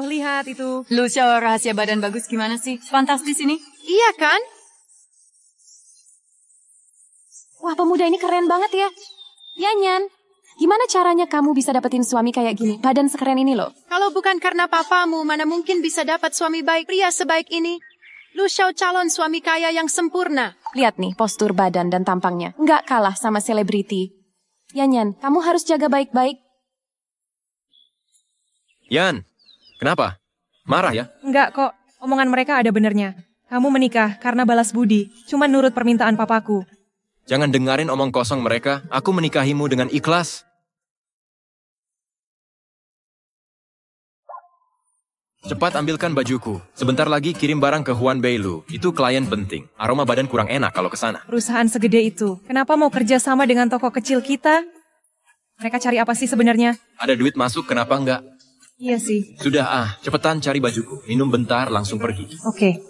lihat itu. Lu Xiao, rahasia badan bagus gimana sih? Fantastis ini. Iya kan? Wah, pemuda ini keren banget ya. Yanyan, gimana caranya kamu bisa dapetin suami kayak gini? Badan sekeren ini loh. Kalau bukan karena papamu, mana mungkin bisa dapat suami baik pria sebaik ini? Lu Xiao calon suami kaya yang sempurna. Lihat nih, postur badan dan tampangnya. Nggak kalah sama selebriti. Yanyan, kamu harus jaga baik-baik. Yan, kenapa? Marah ya? Enggak kok, omongan mereka ada benernya. Kamu menikah karena balas budi, cuma nurut permintaan papaku. Jangan dengarin omong kosong mereka, aku menikahimu dengan ikhlas. Cepat ambilkan bajuku. Sebentar lagi kirim barang ke Huan Beilu. Itu klien penting. Aroma badan kurang enak kalau ke sana. Perusahaan segede itu, kenapa mau kerja sama dengan toko kecil kita? Mereka cari apa sih sebenarnya? Ada duit masuk, kenapa enggak? Iya sih. Sudah cepetan cari bajuku. Minum bentar, langsung pergi. Oke.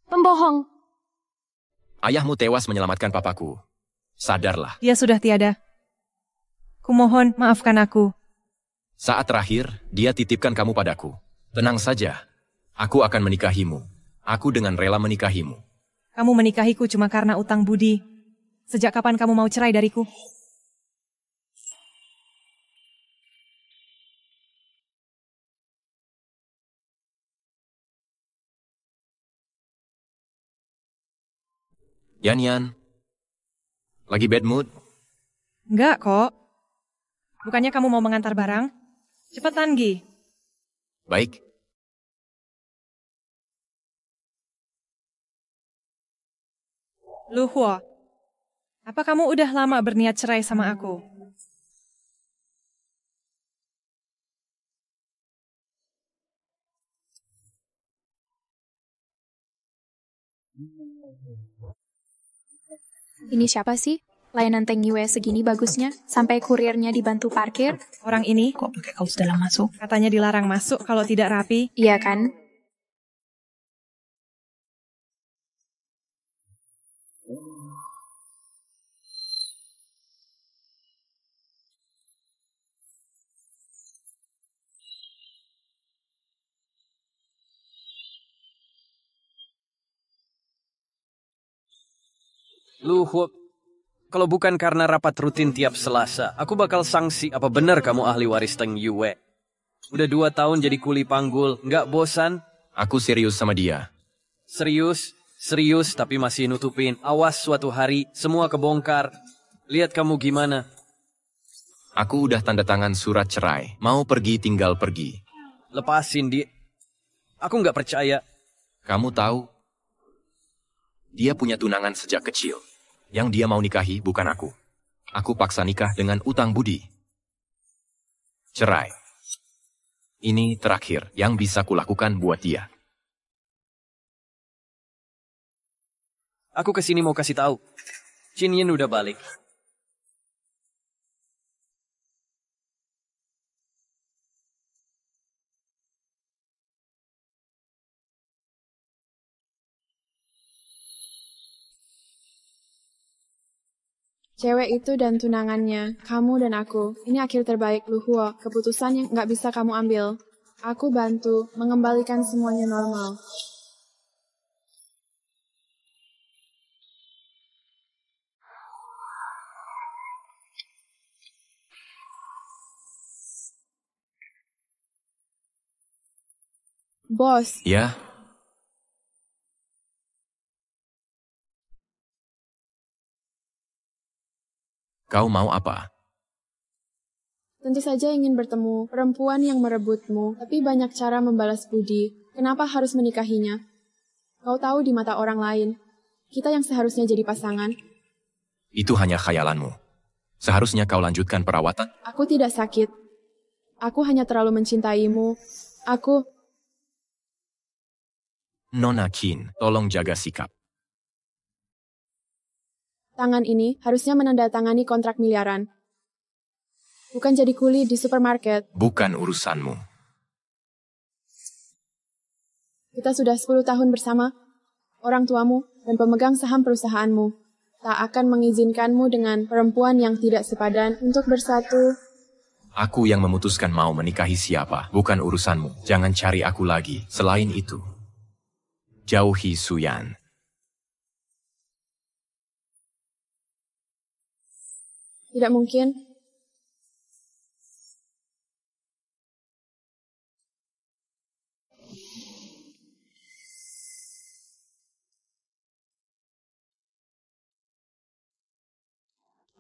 Pembohong. Ayahmu tewas menyelamatkan papaku. Sadarlah. Dia sudah tiada. Kumohon, maafkan aku. Saat terakhir, dia titipkan kamu padaku. Tenang saja. Aku akan menikahimu. Aku dengan rela menikahimu. Kamu menikahiku cuma karena utang budi. Sejak kapan kamu mau cerai dariku? Yan, lagi bad mood? Enggak kok. Bukannya kamu mau mengantar barang? Cepetan, Gi. Baik. Lu Huo, apa kamu udah lama berniat cerai sama aku? Ini siapa sih? Layanan Teng Yue segini bagusnya, sampai kurirnya dibantu parkir. Orang ini Kok pakai kaos dalam masuk? katanya dilarang masuk kalau tidak rapi. Iya kan? Luhut, kalau bukan karena rapat rutin tiap Selasa, aku bakal sanksi apa benar kamu ahli waris Teng Yue. Udah 2 tahun jadi kuli panggul, nggak bosan? Aku serius sama dia. Serius, tapi masih nutupin. Awas suatu hari, semua kebongkar. Lihat kamu gimana. Aku udah tanda tangan surat cerai. Mau pergi tinggal pergi. Lepasin dia. Aku nggak percaya. Kamu tahu, dia punya tunangan sejak kecil. Yang dia mau nikahi bukan aku. Aku paksa nikah dengan utang budi. Cerai. Ini terakhir yang bisa kulakukan buat dia. Aku kesini mau kasih tahu. Chin Yin udah balik. Cewek itu dan tunangannya, kamu dan aku. Ini akhir terbaik Lu Huo, keputusan yang nggak bisa kamu ambil. Aku bantu mengembalikan semuanya normal. Bos, Ya, kau mau apa? tentu saja ingin bertemu perempuan yang merebutmu, tapi banyak cara membalas budi. Kenapa harus menikahinya? Kau tahu di mata orang lain, kita yang seharusnya jadi pasangan. Itu hanya khayalanmu. Seharusnya kau lanjutkan perawatan. Aku tidak sakit. Aku hanya terlalu mencintaimu. Nona Qin, tolong jaga sikap. tangan ini harusnya menandatangani kontrak miliaran. Bukan jadi kuli di supermarket. Bukan urusanmu. Kita sudah 10 tahun bersama. Orang tuamu dan pemegang saham perusahaanmu tak akan mengizinkanmu dengan perempuan yang tidak sepadan untuk bersatu. Aku yang memutuskan mau menikahi siapa, bukan urusanmu. Jangan cari aku lagi. Selain itu, jauhi Suyan. Tidak mungkin.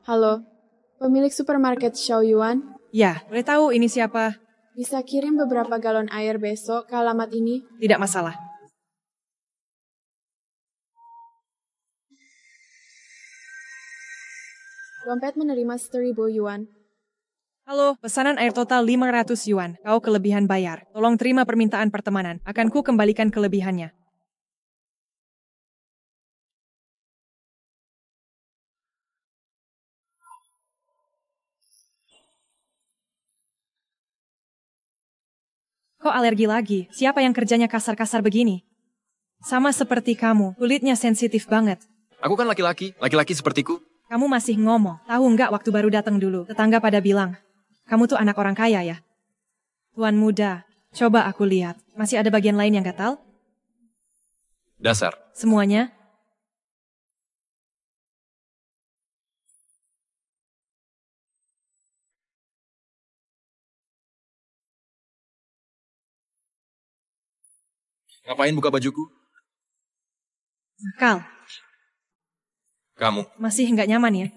Halo, pemilik supermarket Xiao Yuan. Ya, boleh tahu ini siapa? Bisa kirim beberapa galon air besok ke alamat ini? Tidak masalah. Dompet menerima 1.000 yuan. Halo, pesanan air total 500 yuan. Kau kelebihan bayar. Tolong terima permintaan pertemanan. Akan ku kembalikan kelebihannya. Kok alergi lagi? Siapa yang kerjanya kasar-kasar begini? Sama seperti kamu, kulitnya sensitif banget. Aku kan laki-laki, laki-laki sepertiku. Kamu masih ngomong. Tahu nggak waktu baru datang dulu, tetangga pada bilang, kamu tuh anak orang kaya ya? Tuan muda, coba aku lihat. Masih ada bagian lain yang gatal? Dasar. Semuanya? Ngapain buka bajuku? Kal, Kamu. masih nggak nyaman ya?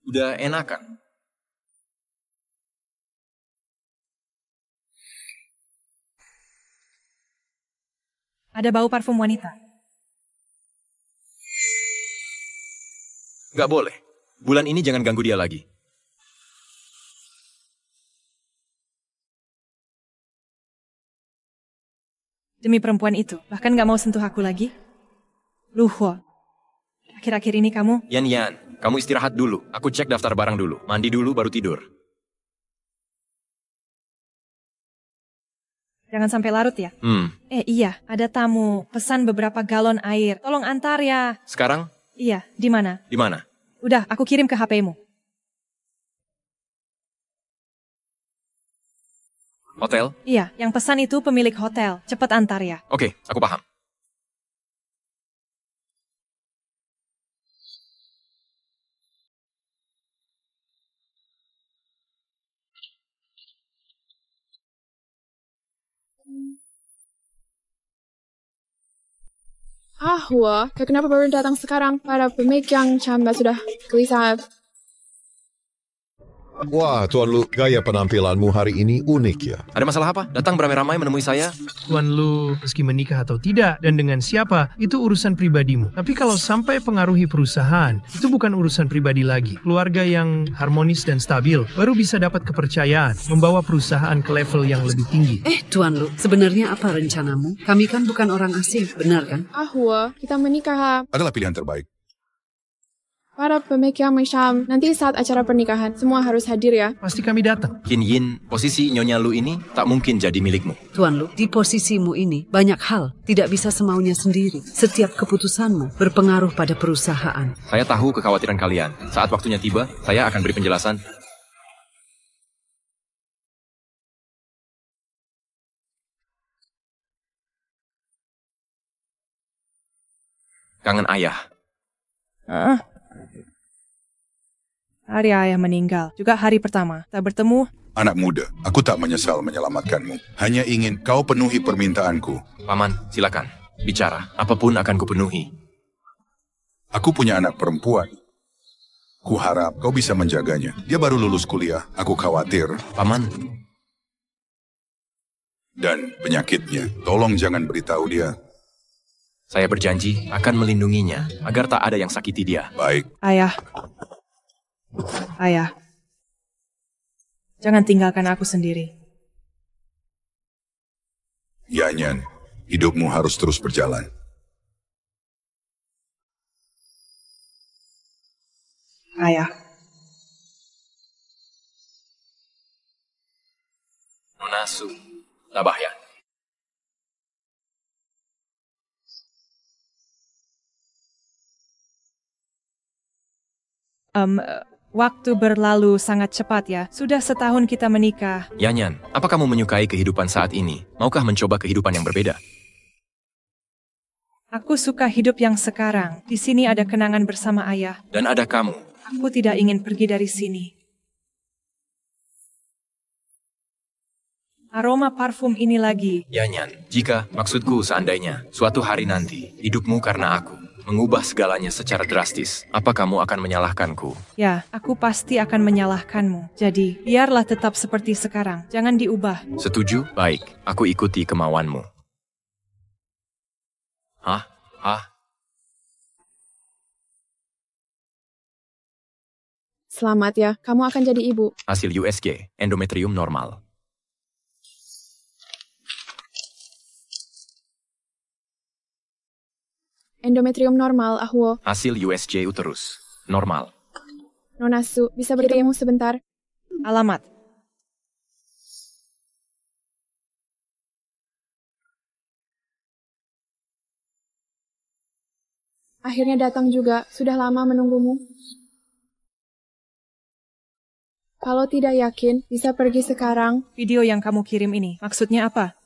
Udah enakan. Ada bau parfum wanita. Nggak boleh. Bulan ini jangan ganggu dia lagi. Demi perempuan itu, bahkan nggak mau sentuh aku lagi. Luho, akhir-akhir ini kamu... Yan, kamu istirahat dulu. Aku cek daftar barang dulu. Mandi dulu baru tidur. Jangan sampai larut ya. Iya, ada tamu. Pesan beberapa galon air. Tolong antar ya. Sekarang? Iya, di mana? Di mana? Udah, aku kirim ke HP-mu. Hotel? Iya, yang pesan itu pemilik hotel. Cepet antar ya. Oke, aku paham. Wah, kenapa baru datang sekarang? Para pemegang camba sudah gelisah. Wah, Tuan Lu, gaya penampilanmu hari ini unik ya. Ada masalah apa? Datang beramai-ramai menemui saya? Tuan Lu, meski menikah atau tidak, dan dengan siapa, itu urusan pribadimu. Tapi kalau sampai pengaruhi perusahaan, itu bukan urusan pribadi lagi. Keluarga yang harmonis dan stabil, baru bisa dapat kepercayaan, membawa perusahaan ke level yang lebih tinggi. Tuan Lu, sebenarnya apa rencanamu? Kami kan bukan orang asing, benar kan? Kita menikah. Adalah pilihan terbaik. Para pemegang macam nanti saat acara pernikahan, semua harus hadir ya. Pasti kami datang. Qin Yin, posisi Nyonya Lu ini tak mungkin jadi milikmu. Tuan Lu, di posisimu ini, banyak hal tidak bisa semaunya sendiri. Setiap keputusanmu berpengaruh pada perusahaan. Saya tahu kekhawatiran kalian. Saat waktunya tiba, saya akan beri penjelasan. Kangen ayah. Hari ayah meninggal, juga hari pertama. Tak bertemu. Anak muda, aku tak menyesal menyelamatkanmu. Hanya ingin kau penuhi permintaanku. Paman, silakan. Bicara, apapun akan kupenuhi. Aku punya anak perempuan. Kuharap kau bisa menjaganya. Dia baru lulus kuliah, aku khawatir. Paman. Dan penyakitnya, tolong jangan beritahu dia. Saya berjanji akan melindunginya, agar tak ada yang sakiti dia. Baik. Ayah, jangan tinggalkan aku sendiri. Yanyan, hidupmu harus terus berjalan. Ayah. Nona Su, tabah ya. Waktu berlalu sangat cepat ya. Sudah setahun kita menikah. Yanyan, apa kamu menyukai kehidupan saat ini? Maukah mencoba kehidupan yang berbeda? Aku suka hidup yang sekarang. Di sini ada kenangan bersama ayah. Dan ada kamu. Aku tidak ingin pergi dari sini. Aroma parfum ini lagi. Yanyan, jika maksudku seandainya suatu hari nanti hidupmu karena aku mengubah segalanya secara drastis, apa kamu akan menyalahkanku? Ya, aku pasti akan menyalahkanmu. Jadi, biarlah tetap seperti sekarang. Jangan diubah. Setuju? Baik, aku ikuti kemauanmu. Hah? Selamat ya, kamu akan jadi ibu. Hasil USG, endometrium normal. Endometrium normal, Ahwo. Hasil USG uterus, normal. Nona Su, bisa bertemu sebentar? Alamat. Akhirnya datang juga, sudah lama menunggumu. Kalau tidak yakin, bisa pergi sekarang. Video yang kamu kirim ini, maksudnya apa?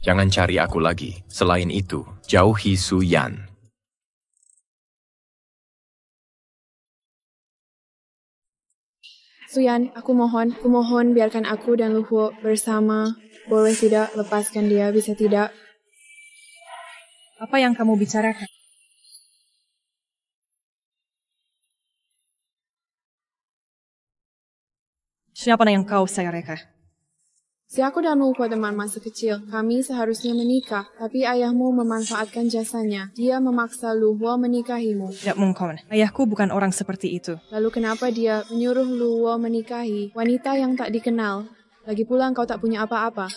Jangan cari aku lagi. Selain itu, jauhi Su Yan. Suyan, aku mohon biarkan aku dan Luhuo bersama. Boleh tidak, lepaskan dia, bisa tidak? Apa yang kamu bicarakan? Siapa yang kau sayareka? Si aku dan Luhuo teman masa kecil, kami seharusnya menikah, tapi ayahmu memanfaatkan jasanya. Dia memaksa Luhuo menikahimu. Tidak mungkin. Ayahku bukan orang seperti itu. Lalu kenapa dia menyuruh Luhuo menikahi wanita yang tak dikenal? Lagi pula engkau tak punya apa-apa.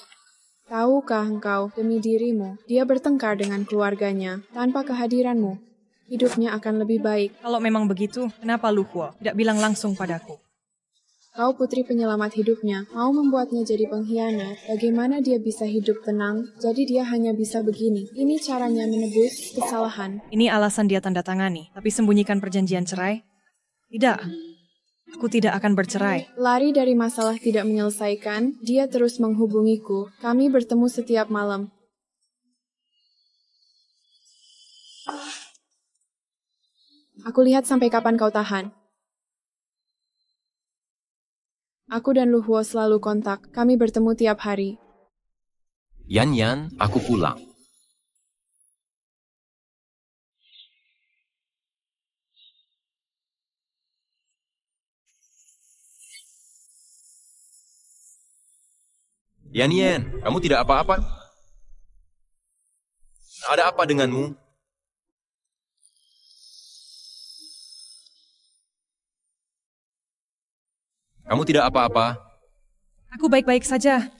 Tahukah engkau, demi dirimu, dia bertengkar dengan keluarganya tanpa kehadiranmu. Hidupnya akan lebih baik. Kalau memang begitu, kenapa Luhuo tidak bilang langsung padaku? Kau putri penyelamat hidupnya, mau membuatnya jadi pengkhianat. Bagaimana dia bisa hidup tenang? Jadi dia hanya bisa begini. Ini caranya menebus kesalahan. Ini alasan dia tanda tangani, tapi sembunyikan perjanjian cerai? Tidak. Aku tidak akan bercerai. Lari dari masalah tidak menyelesaikan, dia terus menghubungiku. Kami bertemu setiap malam. Aku lihat sampai kapan kau tahan. Aku dan Luhuo selalu kontak. Kami bertemu tiap hari. Yan, aku pulang. Yan, kamu tidak apa-apa? Ada apa denganmu? Kamu tidak apa-apa? Aku baik-baik saja.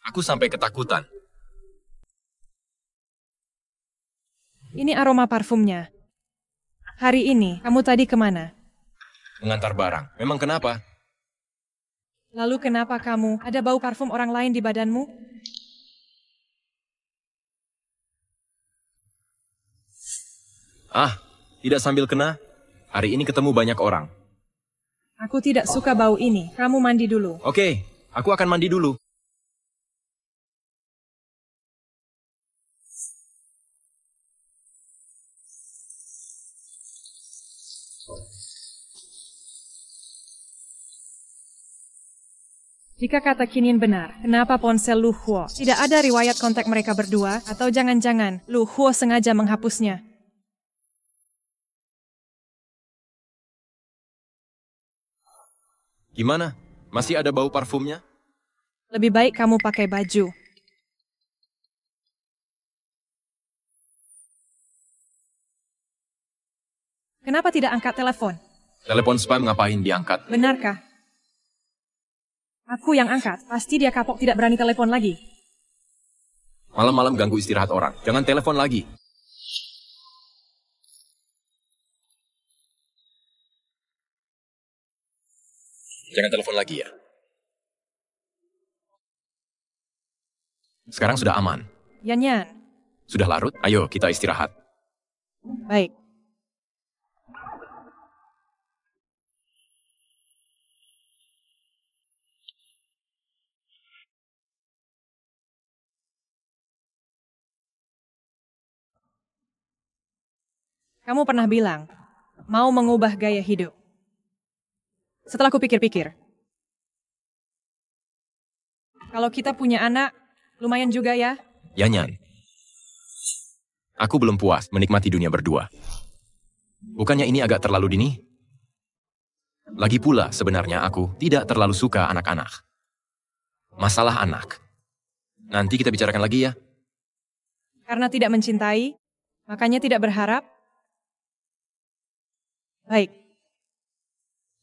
Aku sampai ketakutan. Ini aroma parfumnya. Hari ini, kamu tadi kemana? Mengantar barang. Memang kenapa? Lalu kenapa kamu ada bau parfum orang lain di badanmu? Tidak sambil kena. Hari ini ketemu banyak orang. Aku tidak suka bau ini. Kamu mandi dulu. Oke, aku akan mandi dulu. Jika kata Kinyin benar, kenapa ponsel Luhuo tidak ada riwayat kontak mereka berdua? Atau jangan-jangan Luhuo sengaja menghapusnya? Gimana? Masih ada bau parfumnya? Lebih baik kamu pakai baju. Kenapa tidak angkat telepon? Telepon spam ngapain diangkat? Benarkah? Aku yang angkat. Pasti dia kapok tidak berani telepon lagi. Malam-malam ganggu istirahat orang. Jangan telepon lagi. Jangan telepon lagi ya. Sekarang sudah aman. Yan. Sudah larut, ayo kita istirahat. Baik. Kamu pernah bilang, mau mengubah gaya hidup. Setelah aku pikir-pikir, kalau kita punya anak, lumayan juga ya. Yanyan, aku belum puas menikmati dunia berdua. Bukannya ini agak terlalu dini? Lagi pula sebenarnya aku tidak terlalu suka anak-anak. Masalah anak. Nanti kita bicarakan lagi ya. Karena tidak mencintai, makanya tidak berharap. Baik.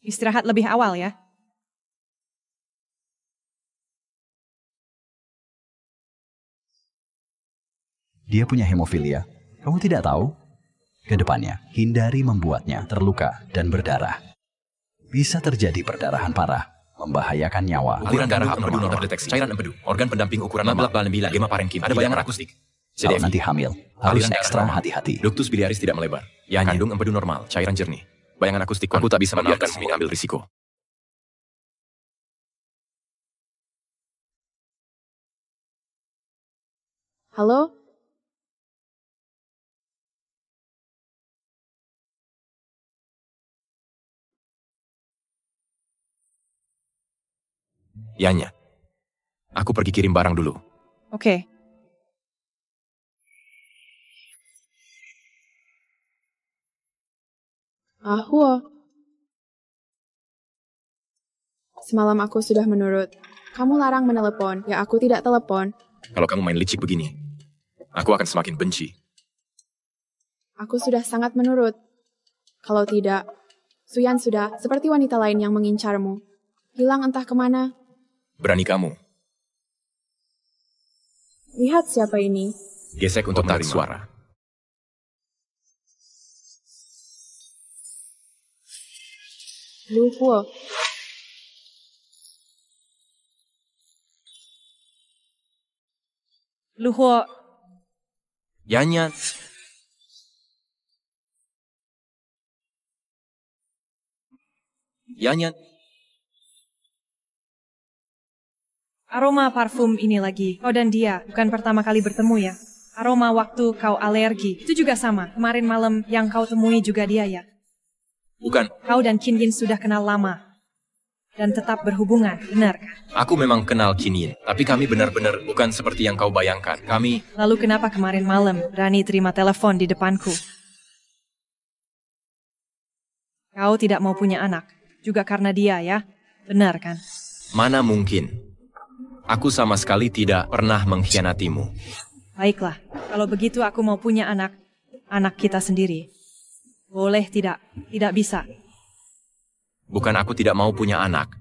Istirahat lebih awal ya. Dia punya hemofilia. Kamu tidak tahu? Kedepannya, hindari membuatnya terluka dan berdarah. Bisa terjadi perdarahan parah, membahayakan nyawa. Aliran darah empedu non terdeteksi. Cairan empedu, organ pendamping ukuran normal, gema parenkim. Ada bayangan akustik. Kalau nanti hamil, harus ekstra hati-hati. Ductus biliaris tidak melebar. Kandung empedu normal, cairan jernih. Bayangan akustik, aku tak bisa membiarkanmu mengambil risiko. Halo? Yanya, aku pergi kirim barang dulu. Oke. Ahwa. Semalam aku sudah menurut. Kamu larang menelepon, ya aku tidak telepon. Kalau kamu main licik begini, aku akan semakin benci. Aku sudah sangat menurut. Kalau tidak, Suyan sudah seperti wanita lain yang mengincarmu. Hilang entah kemana. Berani kamu. Lihat siapa ini. Gesek untuk tarik suara. Luhuo. Luhuo. Yanyan. Yanyan. Aroma parfum ini lagi. Kau dan dia bukan pertama kali bertemu ya. Aroma waktu kau alergi. Itu juga sama. Kemarin malam yang kau temui juga dia ya. Bukan. Kau dan Qin Yin sudah kenal lama. Dan tetap berhubungan, benar kan? Aku memang kenal Qin Yin, tapi kami benar-benar bukan seperti yang kau bayangkan. Kami... Lalu kenapa kemarin malam berani terima telepon di depanku? Kau tidak mau punya anak. Juga karena dia ya. Benar kan? Mana mungkin. Aku sama sekali tidak pernah mengkhianatimu. Baiklah, kalau begitu aku mau punya anak. Anak kita sendiri. Boleh tidak? Tidak bisa. Bukan aku tidak mau punya anak.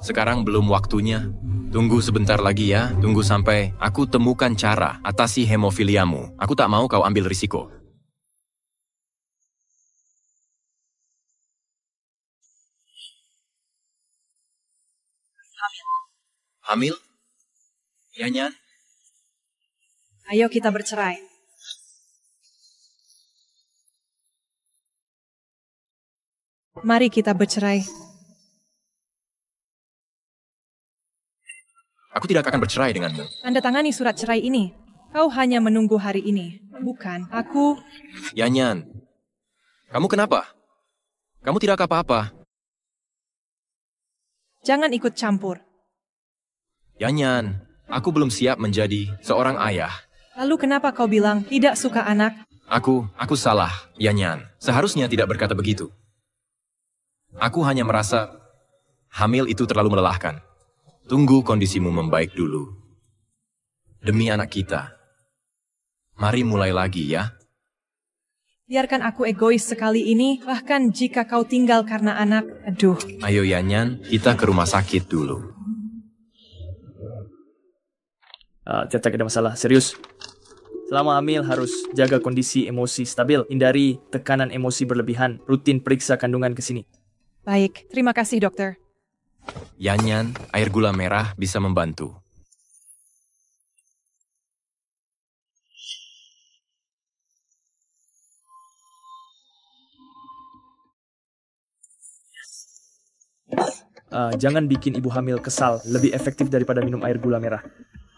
Sekarang belum waktunya. Tunggu sebentar lagi ya. Tunggu sampai aku temukan cara atasi hemofiliamu. Aku tak mau kau ambil risiko. Hamil? Yanyan? Ayo kita bercerai. Mari kita bercerai. Aku tidak akan bercerai denganmu. Tanda tangani surat cerai ini. Kau hanya menunggu hari ini. Bukan, aku... Yanyan, kamu kenapa? Kamu tidak apa-apa. Jangan ikut campur. Yanyan, aku belum siap menjadi seorang ayah. Lalu kenapa kau bilang tidak suka anak? Aku salah, Yanyan. Seharusnya tidak berkata begitu. Aku hanya merasa hamil itu terlalu melelahkan. Tunggu kondisimu membaik dulu. Demi anak kita. Mari mulai lagi ya. Biarkan aku egois sekali ini, bahkan jika kau tinggal karena anak. Aduh. Ayo Yanyan, kita ke rumah sakit dulu. Tidak ada masalah, serius. Selama hamil harus jaga kondisi emosi stabil, hindari tekanan emosi berlebihan, rutin periksa kandungan ke sini. Baik, terima kasih dokter. Yan, air gula merah bisa membantu. Jangan bikin ibu hamil kesal, lebih efektif daripada minum air gula merah.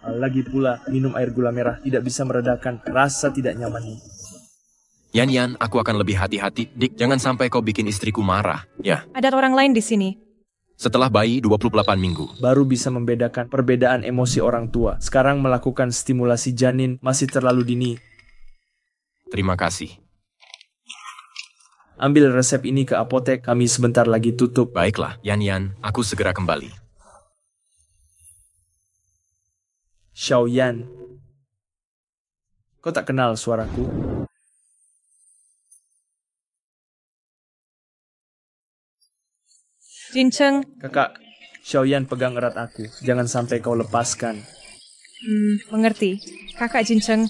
Lagi pula, minum air gula merah tidak bisa meredakan rasa tidak nyamanmu. Yan, aku akan lebih hati-hati. Dik, jangan sampai kau bikin istriku marah, ya. Ada orang lain di sini. Setelah bayi 28 minggu. Baru bisa membedakan perbedaan emosi orang tua. Sekarang melakukan stimulasi janin masih terlalu dini. Terima kasih. Ambil resep ini ke apotek, kami sebentar lagi tutup. Baiklah, Yan, aku segera kembali. Xiaoyan. Kau tak kenal suaraku? Jincheng. Kakak, Xiaoyan pegang erat aku. Jangan sampai kau lepaskan. Mengerti. Kakak Jincheng.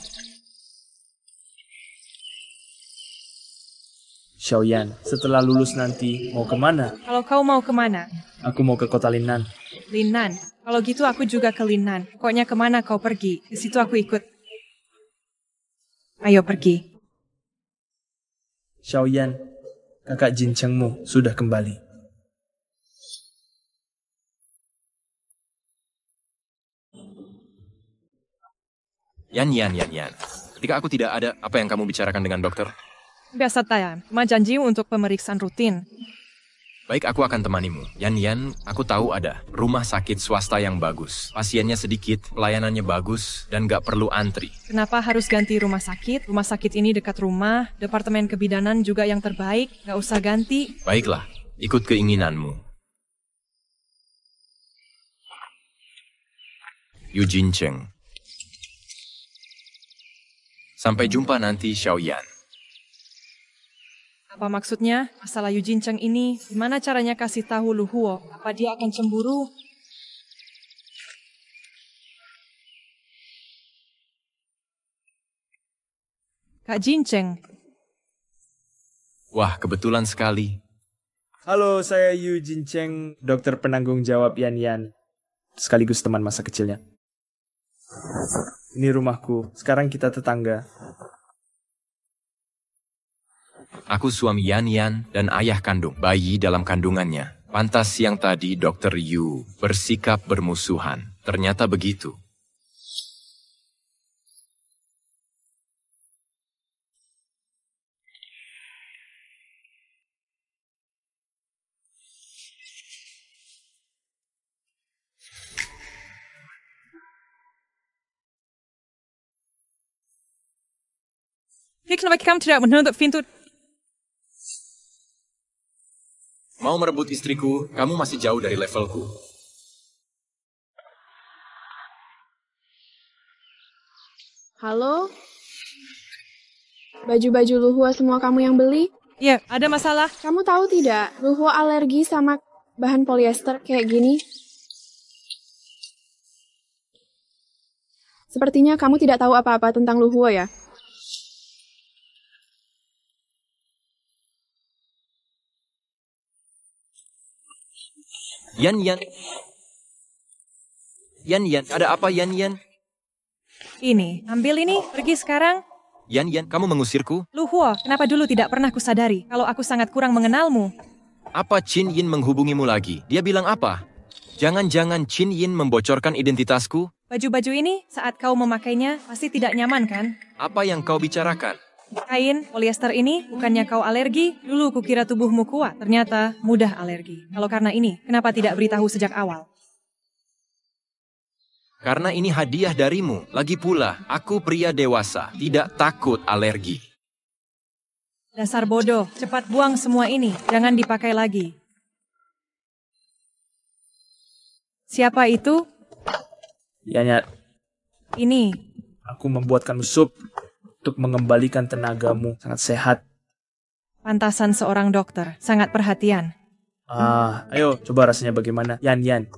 Xiaoyan, setelah lulus nanti, mau kemana? Kalau kau mau kemana? Aku mau ke kota Linnan. Linnan. Kalau gitu aku juga ke Linnan. Pokoknya kemana kau pergi, di situ aku ikut. Ayo pergi. Xiaoyan, kakak Jinchengmu sudah kembali. Yan. Ketika aku tidak ada, apa yang kamu bicarakan dengan dokter? Biasa Tayan, cuma janji untuk pemeriksaan rutin. Baik, aku akan temanimu. Yan, aku tahu ada rumah sakit swasta yang bagus. Pasiennya sedikit, pelayanannya bagus, dan gak perlu antri. Kenapa harus ganti rumah sakit? Rumah sakit ini dekat rumah, departemen kebidanan juga yang terbaik, gak usah ganti. Baiklah, ikut keinginanmu. Yu Jincheng. Sampai jumpa nanti, Xiaoyan. Apa maksudnya? Masalah Yu Jincheng ini, gimana caranya kasih tahu Lu Huo? Apa dia akan cemburu? Kak Jincheng. Wah, kebetulan sekali. Halo, saya Yu Jincheng, dokter penanggung jawab Yan. Sekaligus teman masa kecilnya. Ini rumahku, sekarang kita tetangga. Aku suami Yan dan ayah kandung bayi dalam kandungannya. Pantas siang tadi Dr. Yu bersikap bermusuhan. Ternyata begitu. Kenapa kamu tidak menutup pintu? Mau merebut istriku, kamu masih jauh dari levelku. Halo? Baju-baju Luhua semua kamu yang beli? Iya, ada masalah. Kamu tahu tidak, Luhua alergi sama bahan polyester kayak gini? Sepertinya kamu tidak tahu apa-apa tentang Luhua ya? Yan, ada apa Yan? Ini, ambil ini, pergi sekarang. Yan, kamu mengusirku? Lu Huo, kenapa dulu tidak pernah kusadari kalau aku sangat kurang mengenalmu? Apa Qin Yin menghubungimu lagi? Dia bilang apa? Jangan-jangan Qin Yin membocorkan identitasku? Baju-baju ini, saat kau memakainya, pasti tidak nyaman kan? Apa yang kau bicarakan? Kain polyester ini, bukannya kau alergi? Dulu kukira tubuhmu kuat, ternyata mudah alergi. Kalau karena ini, kenapa tidak beritahu sejak awal? Karena ini hadiah darimu. Lagi pula, aku pria dewasa, tidak takut alergi. Dasar bodoh, cepat buang semua ini, jangan dipakai lagi. Siapa itu? Yan. Ini. Aku membuatkan sup untuk mengembalikan tenagamu. Sangat sehat. Pantasan seorang dokter, sangat perhatian. Ayo, coba rasanya bagaimana. Yan.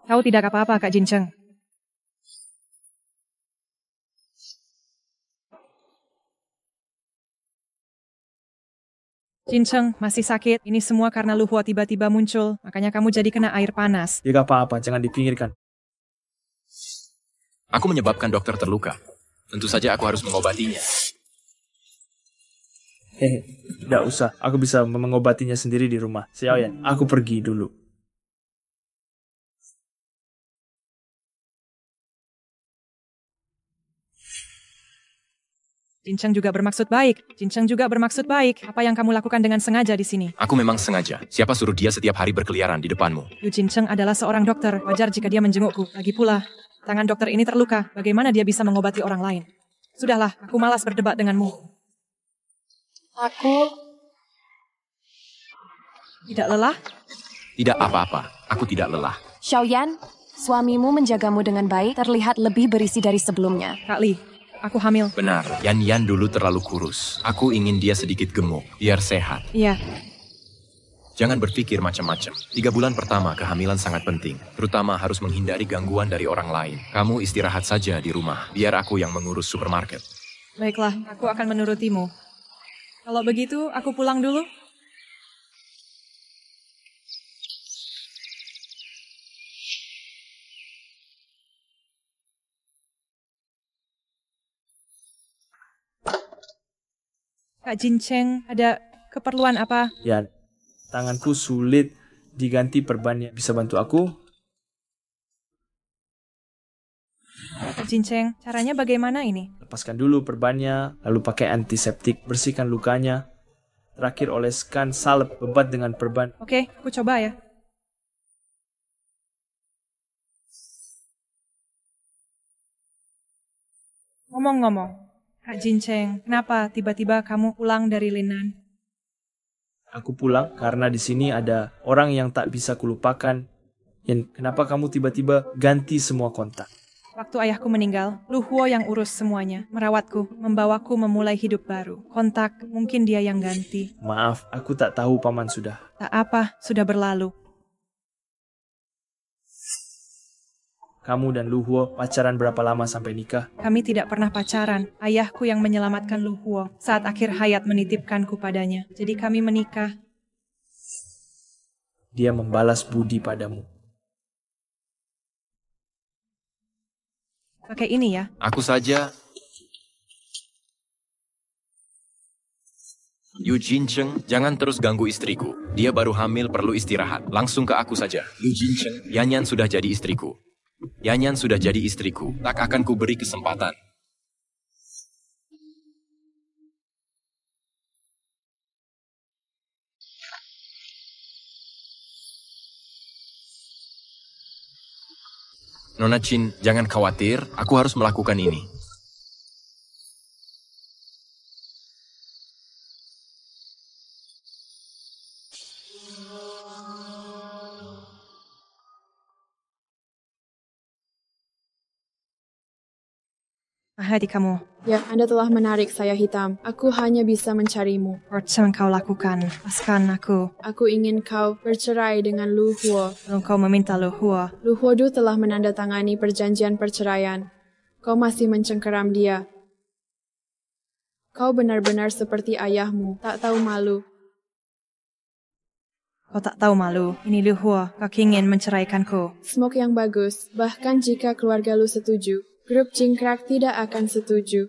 Kau tidak apa-apa, Kak Jincheng. Jincheng, masih sakit. Ini semua karena Lu Huo tiba-tiba muncul. Makanya kamu jadi kena air panas. Ya gak apa-apa, jangan dipinggirkan. Aku menyebabkan dokter terluka. Tentu saja aku harus mengobatinya. Tidak usah. Aku bisa mengobatinya sendiri di rumah. Xiaoyan, aku pergi dulu. Jincheng juga bermaksud baik. Jincheng juga bermaksud baik. Apa yang kamu lakukan dengan sengaja di sini? Aku memang sengaja. Siapa suruh dia setiap hari berkeliaran di depanmu? Yu Jincheng adalah seorang dokter. Wajar jika dia menjengukku. Lagi pula, tangan dokter ini terluka. Bagaimana dia bisa mengobati orang lain? Sudahlah, aku malas berdebat denganmu. Aku tidak lelah? Tidak apa-apa. Aku tidak lelah. Xiaoyan, suamimu menjagamu dengan baik, terlihat lebih berisi dari sebelumnya. Kak Li, aku hamil. Benar, Yan dulu terlalu kurus. Aku ingin dia sedikit gemuk, biar sehat. Iya. Jangan berpikir macam-macam. 3 bulan pertama kehamilan sangat penting. Terutama harus menghindari gangguan dari orang lain. Kamu istirahat saja di rumah, biar aku yang mengurus supermarket. Baiklah, aku akan menurutimu. Kalau begitu, aku pulang dulu. Kak Jincheng, ada keperluan apa? Ya, tanganku sulit diganti perbannya. Bisa bantu aku? Kak Jincheng, caranya bagaimana ini? Lepaskan dulu perbannya, lalu pakai antiseptik, bersihkan lukanya. Terakhir oleskan salep bebat dengan perban. Oke, aku coba ya. Ngomong-ngomong, Kak Jincheng, kenapa tiba-tiba kamu pulang dari Linan? Aku pulang karena di sini ada orang yang tak bisa kulupakan. Kenapa kamu tiba-tiba ganti semua kontak? Waktu ayahku meninggal, Lu Huo yang urus semuanya, merawatku, membawaku memulai hidup baru. Kontak, mungkin dia yang ganti. Maaf, aku tak tahu paman sudah. Tak apa, sudah berlalu. Kamu dan Lu Huo pacaran berapa lama sampai nikah? Kami tidak pernah pacaran. Ayahku yang menyelamatkan Lu Huo saat akhir hayat menitipkanku padanya. Jadi kami menikah. Dia membalas budi padamu. Pakai ini ya. Aku saja. Yu Jincheng, jangan terus ganggu istriku. Dia baru hamil, perlu istirahat. Langsung ke aku saja. Yu Jincheng, Yan sudah jadi istriku. Yan sudah jadi istriku. Tak akan ku beri kesempatan. Nona Chin, jangan khawatir. Aku harus melakukan ini. Hati kamu. Ya, Anda telah menarik saya hitam. Aku hanya bisa mencarimu. Apa kau lakukan? Lepaskan aku. Aku ingin kau bercerai dengan Lu Huo. Belum kau meminta Lu Huo. Lu Huo telah menandatangani perjanjian perceraian. Kau masih mencengkeram dia. Kau benar-benar seperti ayahmu, tak tahu malu. Kau tak tahu malu. Ini Lu Huo, kau ingin menceraikanku. Smoke yang bagus, bahkan jika keluarga Lu setuju. Grup Jingkrak tidak akan setuju.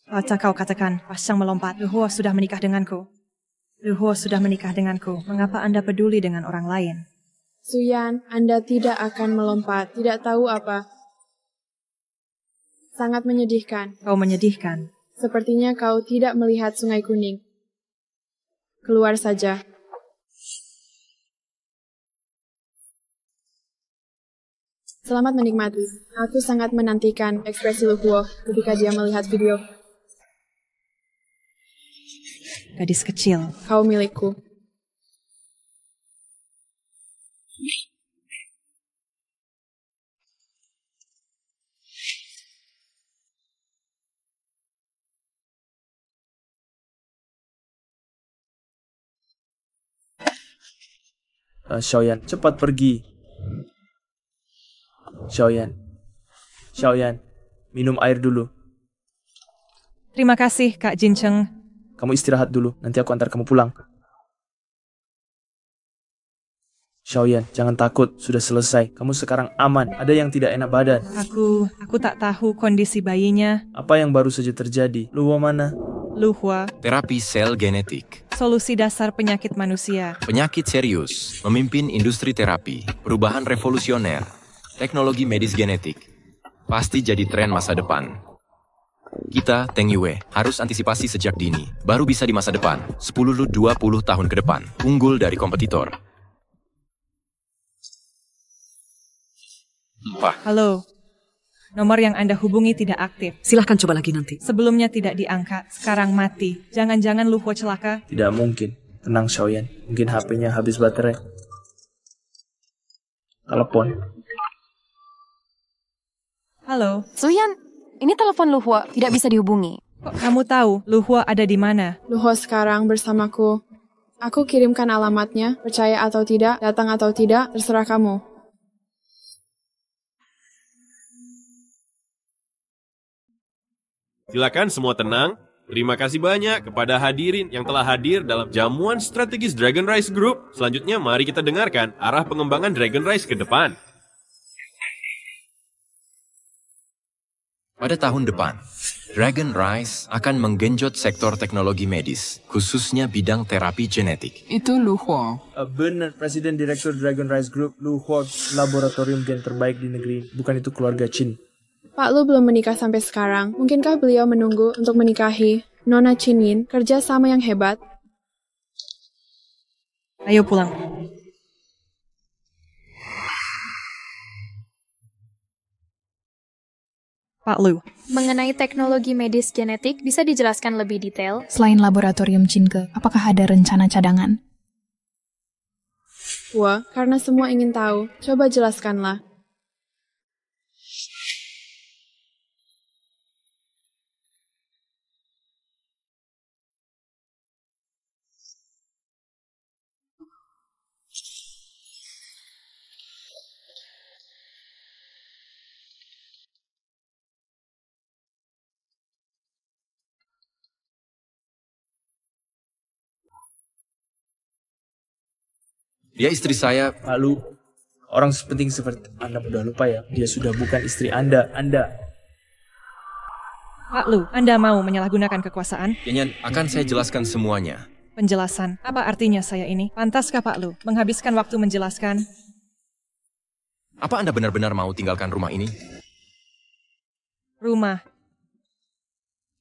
Apa kau katakan, pasang melompat. Lu Huo sudah menikah denganku. Lu Huo sudah menikah denganku. Mengapa Anda peduli dengan orang lain? Suyan, Anda tidak akan melompat. Tidak tahu apa. Sangat menyedihkan. Kau menyedihkan. Sepertinya kau tidak melihat Sungai Kuning. Keluar saja. Selamat menikmati. Aku sangat menantikan ekspresi Lu Huo ketika dia melihat video. Gadis kecil. Kau milikku. Xiaoyan, cepat pergi. Xiaoyan, minum air dulu. Terima kasih, Kak Jincheng. Kamu istirahat dulu, nanti aku antar kamu pulang. Xiaoyan, jangan takut, sudah selesai. Kamu sekarang aman, ada yang tidak enak badan. Aku tak tahu kondisi bayinya. Apa yang baru saja terjadi? Luhua mana? Luhua, Terapi sel genetik. solusi dasar penyakit manusia. Penyakit serius, memimpin industri terapi, perubahan revolusioner, teknologi medis genetik. Pasti jadi tren masa depan. Kita, Teng Yue, harus antisipasi sejak dini. Baru bisa di masa depan, 10-20 tahun ke depan. Unggul dari kompetitor. Halo, nomor yang Anda hubungi tidak aktif. Silahkan coba lagi nanti. Sebelumnya tidak diangkat, sekarang mati. Jangan-jangan Luhua celaka? Tidak mungkin. Tenang Xiaoyan, mungkin HP-nya habis baterai. Telepon. Halo. Suyan, ini telepon Luhua, tidak bisa dihubungi. Kok kamu tahu Luhua ada di mana? Luhua sekarang bersamaku. Aku kirimkan alamatnya, percaya atau tidak, datang atau tidak, terserah kamu. Silakan semua tenang. Terima kasih banyak kepada hadirin yang telah hadir dalam jamuan strategis Dragon Rise Group. Selanjutnya mari kita dengarkan arah pengembangan Dragon Rise ke depan. Pada tahun depan, Dragon Rise akan menggenjot sektor teknologi medis, khususnya bidang terapi genetik. Itu Luhua. Benar, Presiden Direktur Dragon Rise Group, Luhua, laboratorium gen terbaik di negeri. Bukan itu keluarga Qin. Pak Lu belum menikah sampai sekarang. Mungkinkah beliau menunggu untuk menikahi Nona Qin Yin, kerja sama yang hebat? Ayo pulang. Pak Lu. Mengenai teknologi medis genetik, bisa dijelaskan lebih detail? Selain laboratorium Cinke, apakah ada rencana cadangan? Wah, karena semua ingin tahu, coba jelaskanlah. Dia istri saya. Pak Lu, orang sepenting seperti Anda sudah lupa ya, dia sudah bukan istri Anda. Pak Lu, Anda mau menyalahgunakan kekuasaan? Yanyan, akan saya jelaskan semuanya. Penjelasan, apa artinya saya ini? Pantaskah Pak Lu menghabiskan waktu menjelaskan? Apa Anda benar-benar mau tinggalkan rumah ini? Rumah.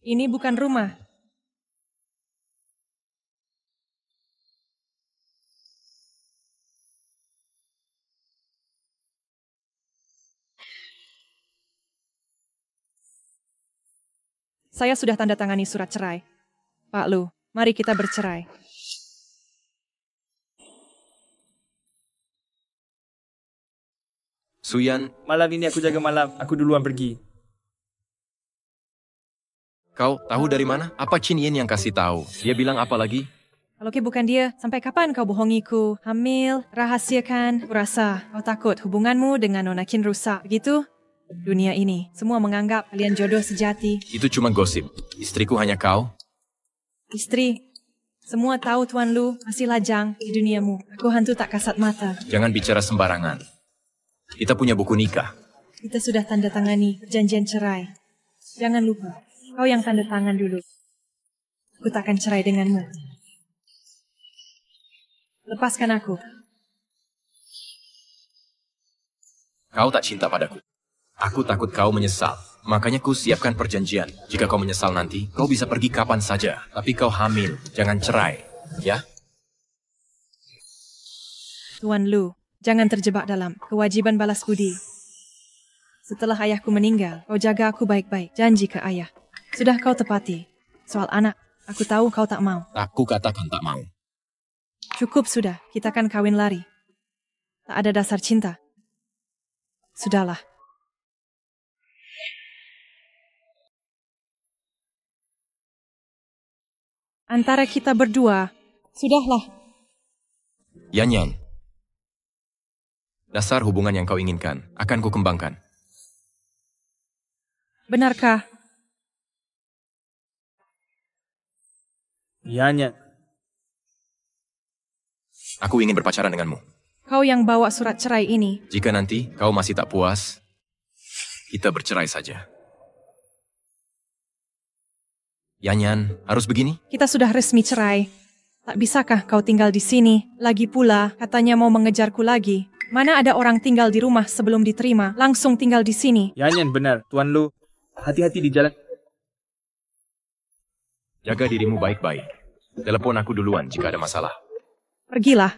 Ini bukan rumah. Saya sudah tanda tangani surat cerai. Pak Lu, mari kita bercerai. Suyan. Malam ini aku jaga malam, aku duluan pergi. Kau tahu dari mana? Apa Qin Yin yang kasih tahu? Dia bilang apa lagi? Kalau bukan dia, sampai kapan kau bohongiku? Hamil, rahasiakan. Kurasa kau takut hubunganmu dengan Nona Qin rusak, begitu? Dunia ini, semua menganggap kalian jodoh sejati. Itu cuma gosip. Istriku hanya kau. Istri, semua tahu Tuan Lu masih lajang di duniamu. Aku hantu tak kasat mata. Jangan bicara sembarangan. Kita punya buku nikah. Kita sudah tanda tangani perjanjian cerai. Jangan lupa, kau yang tanda tangan dulu. Aku takkan cerai denganmu. Lepaskan aku. Kau tak cinta padaku. Aku takut kau menyesal. Makanya ku siapkan perjanjian. Jika kau menyesal nanti, kau bisa pergi kapan saja. Tapi kau hamil, jangan cerai. Ya? Tuan Lu, jangan terjebak dalam kewajiban balas budi. Setelah ayahku meninggal, kau jaga aku baik-baik. Janji ke ayah. Sudah kau tepati. Soal anak, aku tahu kau tak mau. Aku katakan tak mau. Cukup sudah, kita kan kawin lari. Tak ada dasar cinta. Sudahlah. Antara kita berdua, sudahlah. Yanyan. Dasar hubungan yang kau inginkan, akan ku kembangkan. Benarkah? Yanyan. Aku ingin berpacaran denganmu. Kau yang bawa surat cerai ini. Jika nanti kau masih tak puas, kita bercerai saja. Yanyan, harus begini? Kita sudah resmi cerai. Tak bisakah kau tinggal di sini? Lagi pula, katanya mau mengejarku lagi. Mana ada orang tinggal di rumah sebelum diterima, langsung tinggal di sini. Yanyan, benar. Tuan Lu, hati-hati di jalan. Jaga dirimu baik-baik. Telepon aku duluan jika ada masalah. Pergilah.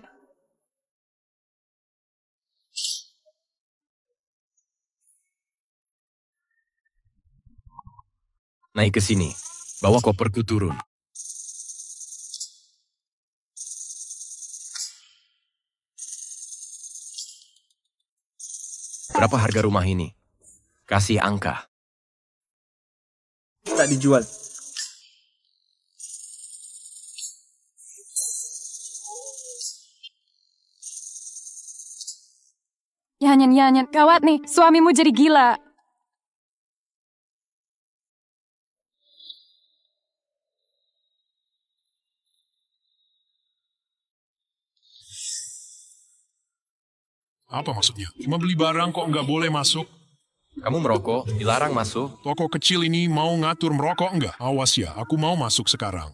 Naik ke sini. Bawa koperku turun. Berapa harga rumah ini? Kasih angka. Tak dijual. Yanyan, gawat nih, suamimu jadi gila. Apa maksudnya? Cuma beli barang kok nggak boleh masuk? Kamu merokok, dilarang masuk. Toko kecil ini mau ngatur merokok nggak? Awas ya, aku mau masuk sekarang.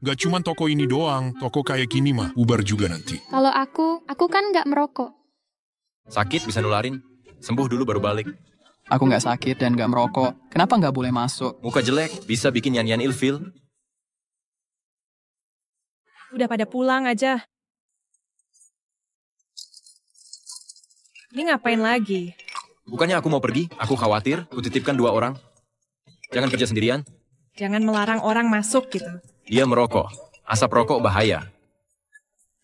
Gak cuma toko ini doang, toko kayak gini mah, bubar juga nanti. Kalau aku kan nggak merokok. Sakit bisa nularin. Sembuh dulu baru balik. Aku nggak sakit dan nggak merokok. Kenapa nggak boleh masuk? Muka jelek, bisa bikin Yanyan ilfil. Udah pada pulang aja. Ini ngapain lagi? Bukannya aku mau pergi, aku khawatir, kutitipkan 2 orang. Jangan kerja sendirian. Jangan melarang orang masuk gitu. Dia merokok, asap rokok bahaya.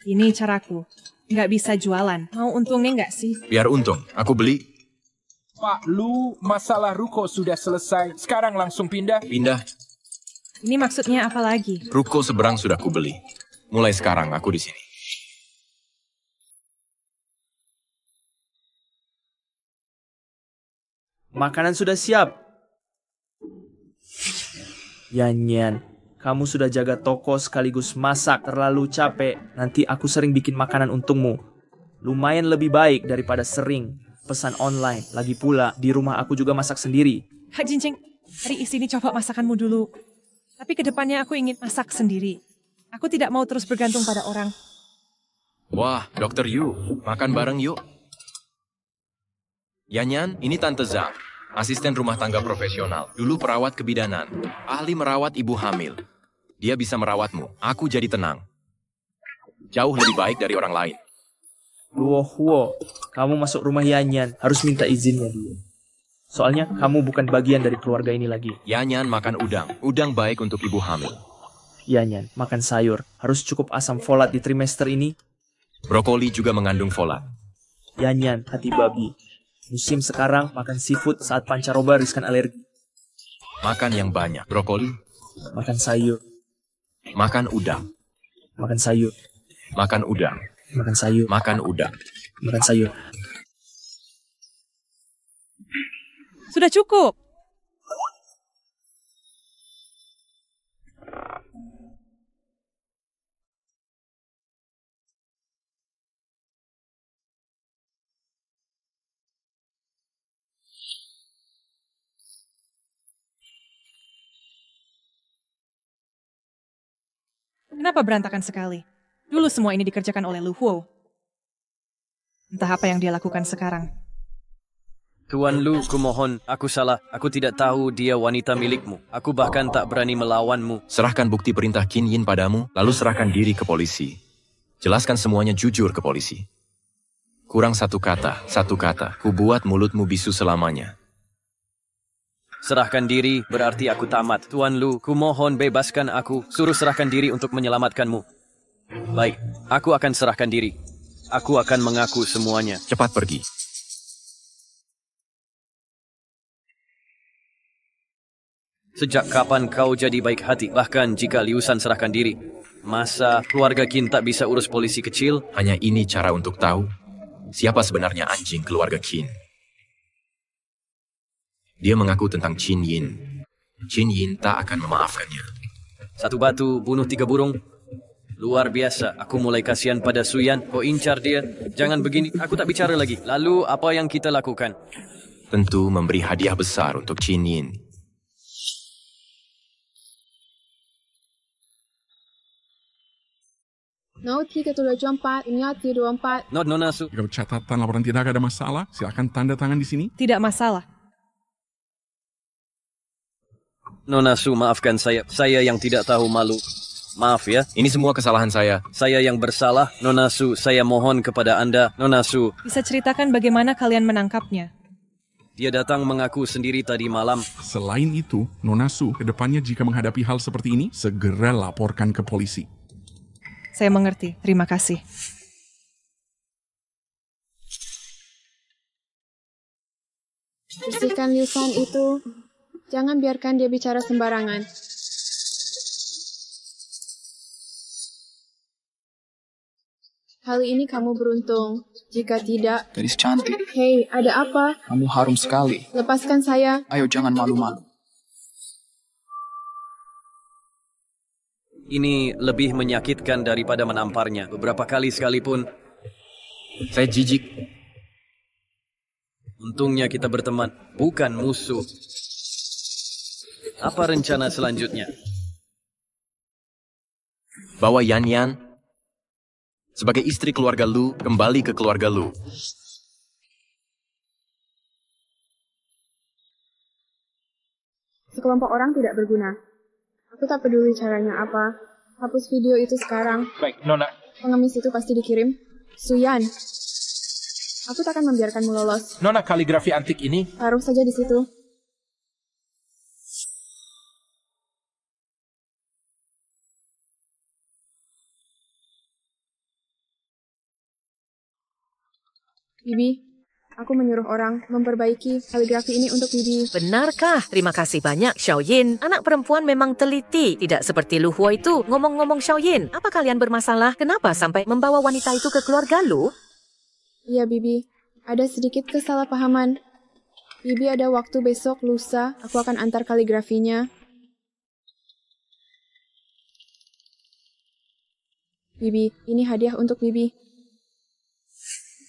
Ini caraku. Nggak bisa jualan. Mau untungnya nggak sih? Biar untung, aku beli. Pak Lu, masalah ruko sudah selesai. Sekarang langsung pindah. Pindah. Ini maksudnya apa lagi? Ruko seberang sudah kubeli. Mulai sekarang aku di sini. Makanan sudah siap. Yanyan, kamu sudah jaga toko sekaligus masak. Terlalu capek. Nanti aku sering bikin makanan untukmu. Lumayan lebih baik daripada sering pesan online. Lagi pula, di rumah aku juga masak sendiri. Kak Jincing, hari ini coba masakanmu dulu. Tapi kedepannya aku ingin masak sendiri. Aku tidak mau terus bergantung pada orang. Wah, Dr. Yu, makan bareng yuk. Yanyan, ini Tante Zhang, asisten rumah tangga profesional. Dulu perawat kebidanan, ahli merawat ibu hamil. Dia bisa merawatmu, aku jadi tenang. Jauh lebih baik dari orang lain. Luo, kamu masuk rumah Yanyan, harus minta izinnya dulu. Soalnya kamu bukan bagian dari keluarga ini lagi. Yanyan makan udang, udang baik untuk ibu hamil. Yanyan, makan sayur, harus cukup asam folat di trimester ini. Brokoli juga mengandung folat. Yanyan, hati babi. Musim sekarang makan seafood saat pancaroba riskan alergi. Makan yang banyak, brokoli. Makan sayur. Makan udang. Makan sayur. Makan udang. Makan sayur. Makan udang. Makan sayur. Sudah cukup. Kenapa berantakan sekali? Dulu semua ini dikerjakan oleh Lu Huo. Entah apa yang dia lakukan sekarang. Tuan Lu, kumohon, aku salah. Aku tidak tahu dia wanita milikmu. Aku bahkan tak berani melawanmu. Serahkan bukti perintah Qin Yin padamu, lalu serahkan diri ke polisi. Jelaskan semuanya jujur ke polisi. Kurang satu kata, ku buat mulutmu bisu selamanya. Serahkan diri berarti aku tamat. Tuan Lu, kumohon bebaskan aku. Suruh serahkan diri untuk menyelamatkanmu. Baik, aku akan serahkan diri. Aku akan mengaku semuanya. Cepat pergi. Sejak kapan kau jadi baik hati? Bahkan jika Liu Shan serahkan diri. Masa keluarga Qin tak bisa urus polisi kecil? Hanya ini cara untuk tahu siapa sebenarnya anjing keluarga Qin. Dia mengaku tentang Qin Yin. Qin Yin tak akan memaafkannya. Satu batu bunuh 3 burung. Luar biasa, aku mulai kasihan pada Suyan. Kau incar dia. Jangan begini, aku tak bicara lagi. Lalu, apa yang kita lakukan? Tentu memberi hadiah besar untuk Chin Yin. Note 324, Ingat 24. Nona Su. Jika catatan laporan tidak ada masalah, silakan tanda tangan di sini. Tidak masalah. Nona Su, maafkan saya. Saya yang tidak tahu malu. Maaf ya. Ini semua kesalahan saya. Saya yang bersalah. Nona Su, saya mohon kepada Anda. Nona Su. Bisa ceritakan bagaimana kalian menangkapnya? Dia datang mengaku sendiri tadi malam. Selain itu, Nona Su, kedepannya jika menghadapi hal seperti ini, segera laporkan ke polisi. Saya mengerti. Terima kasih. Bersihkan Liu Fan itu. Jangan biarkan dia bicara sembarangan. Kali ini kamu beruntung. Jika tidak... Gadis cantik, Hei, ada apa? kamu harum sekali. Lepaskan saya. Ayo jangan malu-malu. Ini lebih menyakitkan daripada menamparnya. Beberapa kali sekalipun, Saya jijik. untungnya kita berteman, bukan musuh. Apa rencana selanjutnya? Bawa Yan Yan sebagai istri keluarga Lu kembali ke keluarga Lu. Sekelompok orang tidak berguna. Aku tak peduli caranya apa. Hapus video itu sekarang. Baik, Nona. Pengemis itu pasti dikirim. Suyan. Aku tak akan membiarkanmu lolos. Nona, kaligrafi antik ini. Taruh saja di situ. Bibi, aku menyuruh orang memperbaiki kaligrafi ini untuk Bibi. Benarkah? Terima kasih banyak, Xiaoyin. Anak perempuan memang teliti. Tidak seperti Lu Huo itu. Ngomong-ngomong, Xiaoyin, apa kalian bermasalah? Kenapa sampai membawa wanita itu ke keluarga Lu? Iya, Bibi. Ada sedikit kesalahpahaman. Bibi ada waktu besok, lusa. Aku akan antar kaligrafinya. Bibi, ini hadiah untuk Bibi.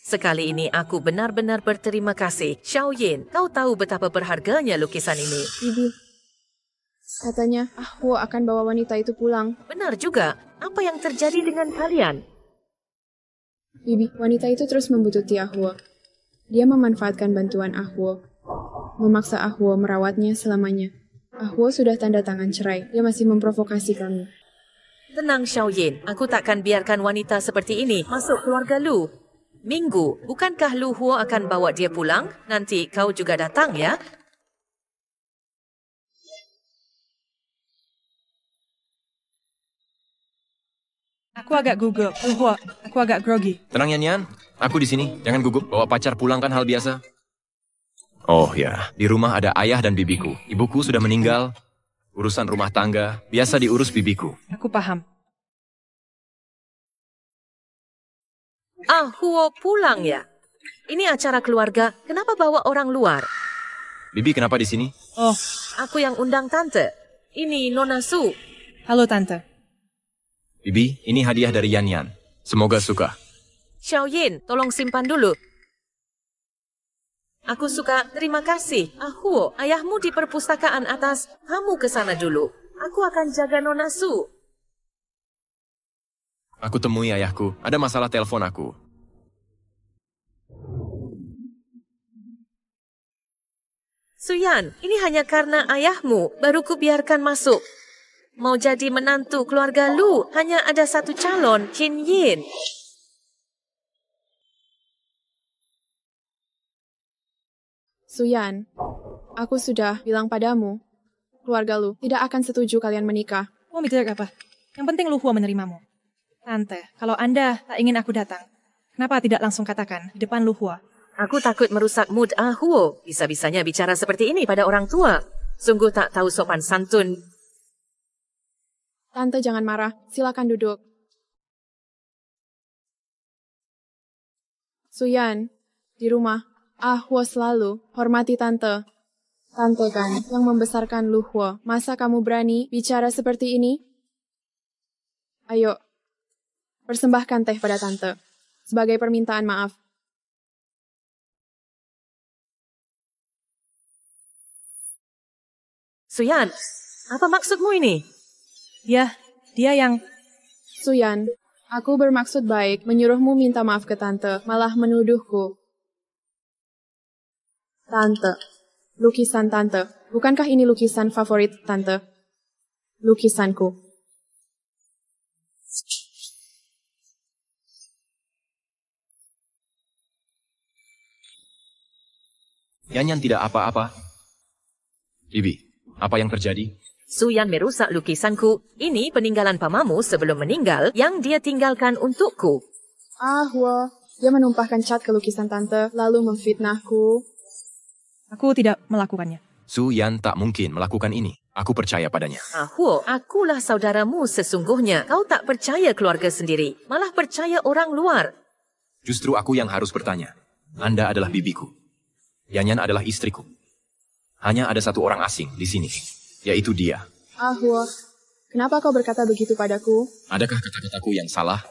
Sekali ini aku benar-benar berterima kasih. Xiaoyin, kau tahu betapa berharganya lukisan ini. Bibi, katanya Ahwo akan bawa wanita itu pulang. Benar juga. Apa yang terjadi dengan kalian? Bibi, wanita itu terus membuntuti Ahwo. Dia memanfaatkan bantuan Ahwo. Memaksa Ahwo merawatnya selamanya. Ahwo sudah tanda tangan cerai. Dia masih memprovokasi kami. Tenang, Xiaoyin. Aku takkan biarkan wanita seperti ini masuk keluarga Lu. Minggu, bukankah Lu Huo akan bawa dia pulang? Nanti kau juga datang, ya? Aku agak gugup. Lu Huo, aku agak grogi. Tenang Yan Yan, aku di sini. Jangan gugup. Bawa pacar pulang kan hal biasa. Oh ya, di rumah ada ayah dan bibiku. Ibuku sudah meninggal. Urusan rumah tangga biasa diurus bibiku. Aku paham. Ah, Huo pulang ya? Ini acara keluarga, kenapa bawa orang luar? Bibi kenapa di sini? Oh, aku yang undang tante. Ini Nona Su. Halo tante. Bibi, ini hadiah dari Yan Yan. Semoga suka. Xiaoyin, tolong simpan dulu. Aku suka, terima kasih. Ah, Huo, ayahmu di perpustakaan atas. Kamu ke sana dulu. Aku akan jaga Nona Su. Aku temui ayahku. Ada masalah telepon aku. Suyan, ini hanya karena ayahmu. Baru kubiarkan masuk. Mau jadi menantu keluarga Lu. Hanya ada satu calon, Chin Yin. Suyan, aku sudah bilang padamu. Keluarga Lu tidak akan setuju kalian menikah. Mau bicara apa? Yang penting Lu Huo menerimamu. Tante, kalau Anda tak ingin aku datang, kenapa tidak langsung katakan di depan Lu Huo? Aku takut merusak mood Ah Huo. Bisa-bisanya bicara seperti ini pada orang tua. Sungguh tak tahu sopan santun. Tante jangan marah, silakan duduk. Suyan, di rumah, Ah Huo selalu hormati tante. Tante kan yang membesarkan Lu Huo. Masa kamu berani bicara seperti ini? Ayo, Persembahkan teh pada tante. Sebagai permintaan maaf. Suyan, apa maksudmu ini? Ya, dia yang... Suyan, aku bermaksud baik menyuruhmu minta maaf ke tante, malah menuduhku. Tante, lukisan tante. Bukankah ini lukisan favorit tante? Lukisanku. Yanyan tidak apa-apa. Bibi, apa yang terjadi? Suyan merusak lukisanku. Ini peninggalan pamamu sebelum meninggal yang dia tinggalkan untukku. Wah, dia menumpahkan cat ke lukisan tante, lalu memfitnahku. Aku tidak melakukannya. Suyan tak mungkin melakukan ini. Aku percaya padanya. Huo, akulah saudaramu sesungguhnya. Kau tak percaya keluarga sendiri, malah percaya orang luar. Justru aku yang harus bertanya. Anda adalah bibiku. Yanyan adalah istriku. Hanya ada satu orang asing di sini, yaitu dia. Huo, kenapa kau berkata begitu padaku? Adakah kata-kataku yang salah?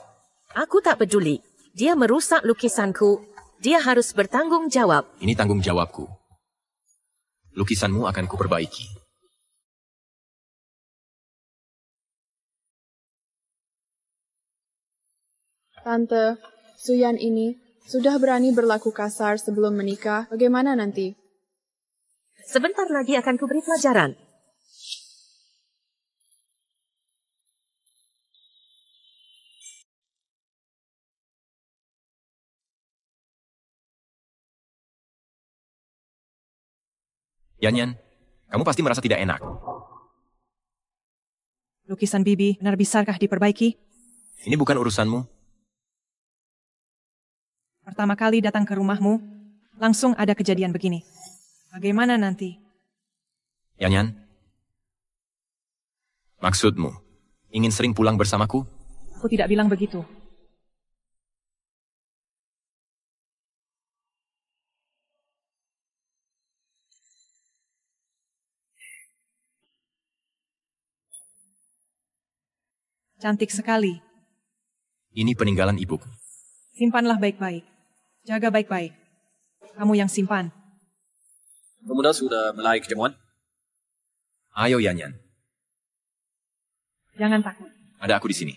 Aku tak peduli. Dia merusak lukisanku. Dia harus bertanggung jawab. Ini tanggung jawabku. Lukisanmu akan kuperbaiki. Tante, Suyan ini sudah berani berlaku kasar sebelum menikah. Bagaimana nanti? Sebentar lagi akan kuberi pelajaran. Yanyan, kamu pasti merasa tidak enak. Lukisan Bibi benar bisakah diperbaiki? Ini bukan urusanmu. Pertama kali datang ke rumahmu, langsung ada kejadian begini. Bagaimana nanti? Yanyan, maksudmu, ingin sering pulang bersamaku? Aku tidak bilang begitu. Cantik sekali. Ini peninggalan ibuku. Simpanlah baik-baik. Jaga baik-baik. Kamu yang simpan. Pemuda sudah mulai ketemuan? Ayo Yanyan. Jangan takut. Ada aku di sini.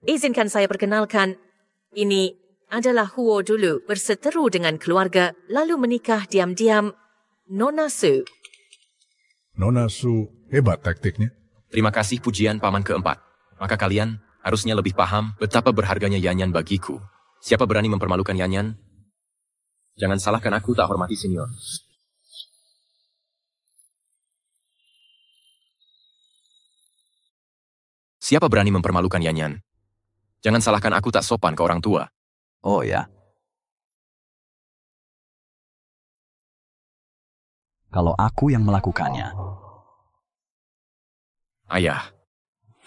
Izinkan saya perkenalkan. Ini adalah Huo dulu berseteru dengan keluarga, lalu menikah diam-diam. Nona Su. Nona Su, hebat taktiknya. Terima kasih pujian paman keempat. Maka kalian harusnya lebih paham betapa berharganya Yanyan bagiku. Siapa berani mempermalukan Yanyan? Jangan salahkan aku tak hormati senior. Siapa berani mempermalukan Yanyan? Jangan salahkan aku tak sopan ke orang tua. Oh ya. Kalau aku yang melakukannya. Ayah,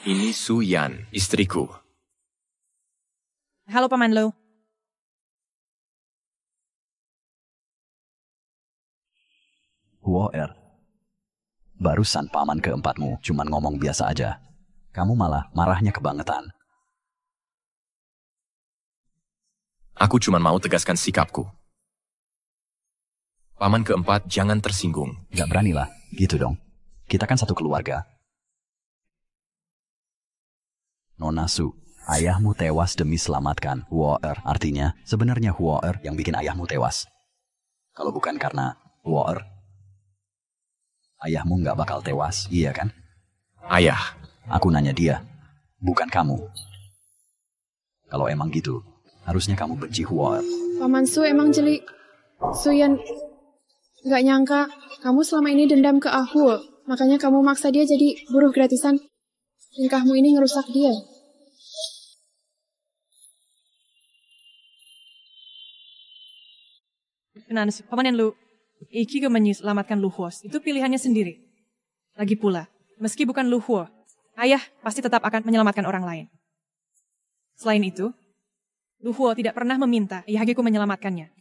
ini Suyan, istriku. Halo Paman Lo. Huo-er. Barusan paman keempatmu cuman ngomong biasa aja. Kamu malah marahnya kebangetan. Aku cuma mau tegaskan sikapku. Paman keempat jangan tersinggung. Gak beranilah, gitu dong. Kita kan satu keluarga. Nona Su, ayahmu tewas demi selamatkan Huo-er. Artinya, sebenarnya Huo-er yang bikin ayahmu tewas. Kalau bukan karena Huo-er, ayahmu gak bakal tewas, iya kan? Ayah. Aku nanya dia, bukan kamu. Kalau emang gitu, harusnya kamu benci Huo-er. Paman Su emang jeli. Suyan, gak nyangka kamu selama ini dendam ke Huo. Makanya kamu maksa dia jadi buruh gratisan. Tingkahmu ini ngerusak dia. Paman Lu, Iki menyelamatkan Lu Huo. Itu pilihannya sendiri. Lagi pula, meski bukan Lu Huo, ayah pasti tetap akan menyelamatkan orang lain. Selain itu, Lu Huo tidak pernah meminta Yahagiku menyelamatkannya.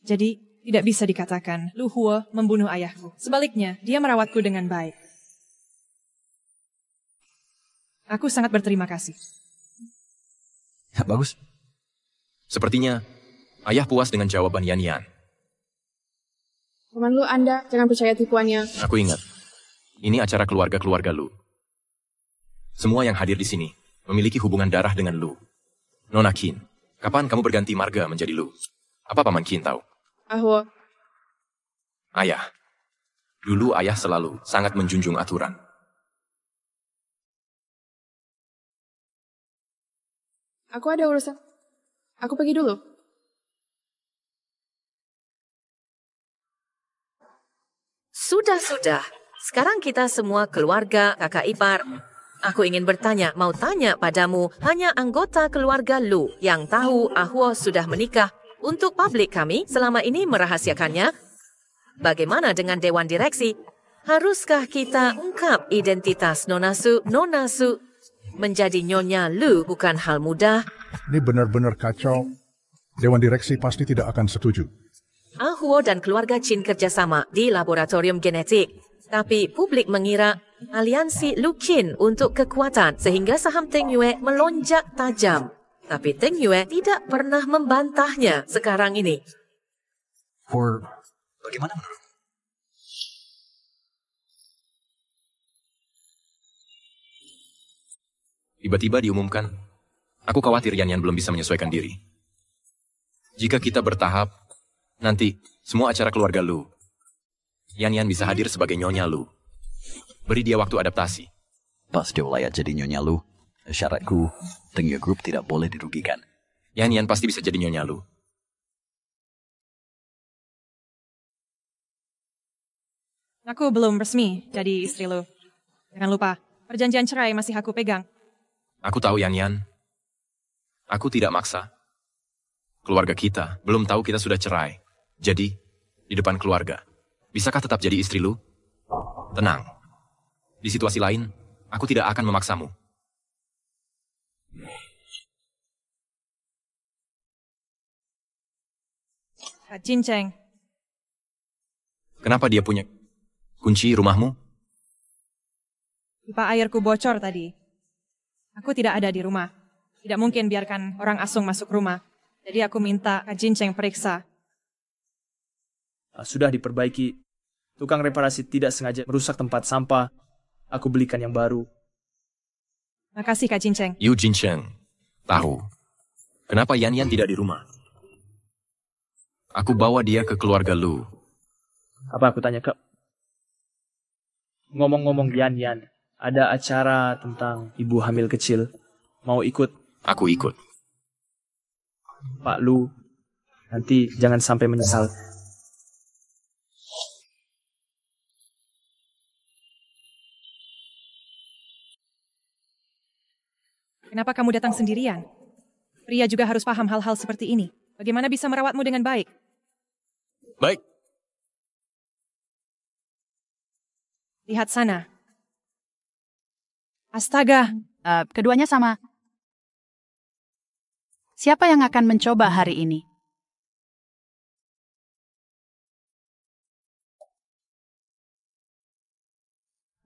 Jadi, Tidak bisa dikatakan Lu Hua membunuh ayahku. Sebaliknya, dia merawatku dengan baik. Aku sangat berterima kasih. Ya, bagus. Sepertinya ayah puas dengan jawaban Yan Yan. Paman Lu, Anda jangan percaya tipuannya. Aku ingat, ini acara keluarga-keluarga Lu. Semua yang hadir di sini memiliki hubungan darah dengan Lu. Nona Qin, kapan kamu berganti marga menjadi Lu? Apa Paman Qin tahu? Ahwo, Ayah. Dulu ayah selalu sangat menjunjung aturan. aku ada urusan. Aku pergi dulu. Sudah. Sekarang kita semua keluarga, kakak ipar. Aku ingin bertanya, mau tanya padamu, hanya anggota keluarga Lu yang tahu Ahwo sudah menikah. Untuk publik kami selama ini merahasiakannya. Bagaimana dengan Dewan Direksi? Haruskah kita ungkap identitas Nona Su? Menjadi Nyonya Lu bukan hal mudah. Ini benar-benar kacau. Dewan Direksi pasti tidak akan setuju. Ahwo dan keluarga Qin kerjasama di laboratorium genetik. Tapi publik mengira aliansi Lu Qin untuk kekuatan sehingga saham Teng Yue melonjak tajam. Tapi Teng Yue tidak pernah membantahnya sekarang ini. Bagaimana menurut? Tiba-tiba diumumkan, aku khawatir Yan Yan belum bisa menyesuaikan diri. Jika kita bertahap, nanti semua acara keluarga Lu, Yan Yan bisa hadir sebagai Nyonya Lu. Beri dia waktu adaptasi. Pas dia layak jadi Nyonya Lu, syaratku, Teng Yue Group tidak boleh dirugikan. Yan Yan pasti bisa jadi Nyonya Lu. Aku belum resmi jadi istri Lu. Jangan lupa, perjanjian cerai masih aku pegang. Aku tahu Yan Yan. Aku tidak maksa. Keluarga kita belum tahu kita sudah cerai. Jadi, di depan keluarga, bisakah tetap jadi istri Lu? Tenang. Di situasi lain, aku tidak akan memaksamu. Kak Cinceng. Kenapa dia punya kunci rumahmu? Pipa airku bocor tadi. Aku tidak ada di rumah. Tidak mungkin biarkan orang asing masuk rumah. Jadi aku minta Kak Cinceng periksa. Sudah diperbaiki. Tukang reparasi tidak sengaja merusak tempat sampah. Aku belikan yang baru. Makasih Kak Cinceng. Yu Jincheng tahu kenapa Yan Yan tidak di rumah. Aku bawa dia ke keluarga Lu. Apa aku tanya, Kak? Ngomong-ngomong Yan Yan, ada acara tentang ibu hamil kecil. Mau ikut? Aku ikut. Pak Lu, nanti jangan sampai menyesal. Kenapa kamu datang sendirian? Pria juga harus paham hal-hal seperti ini. Bagaimana bisa merawatmu dengan baik? Baik. Lihat sana. Astaga. Keduanya sama. Siapa yang akan mencoba hari ini?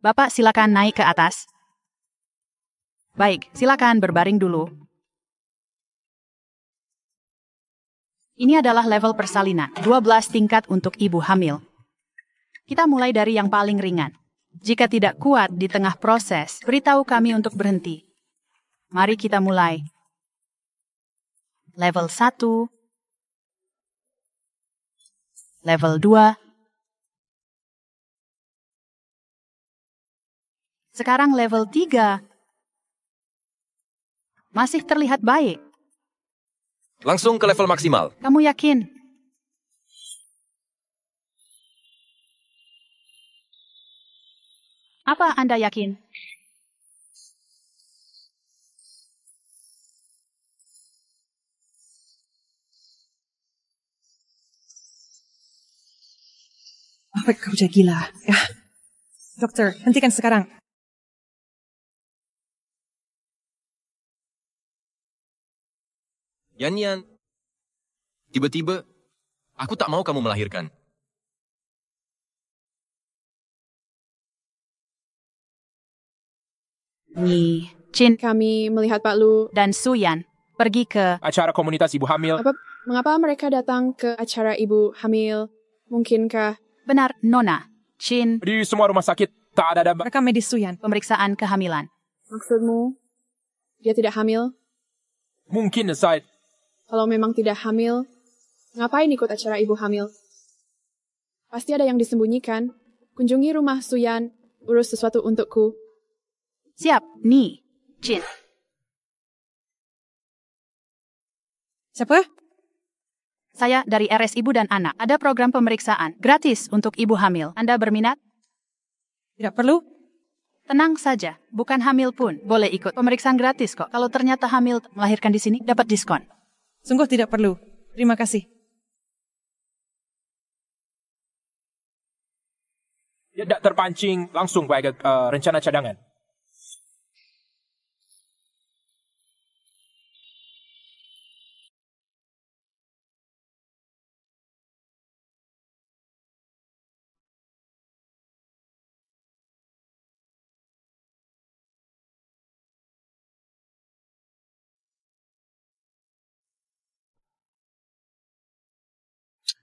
Bapak silakan naik ke atas. Baik, silakan berbaring dulu. Ini adalah level persalinan, 12 tingkat untuk ibu hamil. Kita mulai dari yang paling ringan. Jika tidak kuat di tengah proses, beritahu kami untuk berhenti. Mari kita mulai. Level 1. Level 2. Sekarang level 3. Masih terlihat baik. Langsung ke level maksimal. Kamu yakin? Apa Anda yakin? Apa kau udah gila? Ya. Dokter, hentikan sekarang. Yan Yan, tiba-tiba Aku tak mau kamu melahirkan. Ni, Chin, Kami melihat Pak Lu dan Suyan pergi ke Acara komunitas ibu hamil. Mengapa mereka datang ke acara ibu hamil? Mungkinkah? Benar, Nona. Chin. Di semua rumah sakit tak ada Rekam medis Suyan. Pemeriksaan kehamilan. Maksudmu, dia tidak hamil? Mungkin, Said. Kalau memang tidak hamil, ngapain ikut acara ibu hamil? Pasti ada yang disembunyikan. Kunjungi rumah Suyan, urus sesuatu untukku. Siap, Ni, Chin. Siapa? Saya dari RS Ibu dan Anak. Ada program pemeriksaan gratis untuk ibu hamil. Anda berminat? Tidak perlu. Tenang saja, bukan hamil pun boleh ikut pemeriksaan gratis kok. Kalau ternyata hamil melahirkan di sini dapat diskon. Sungguh tidak perlu. Terima kasih. Dia tidak terpancing langsung pada rencana cadangan.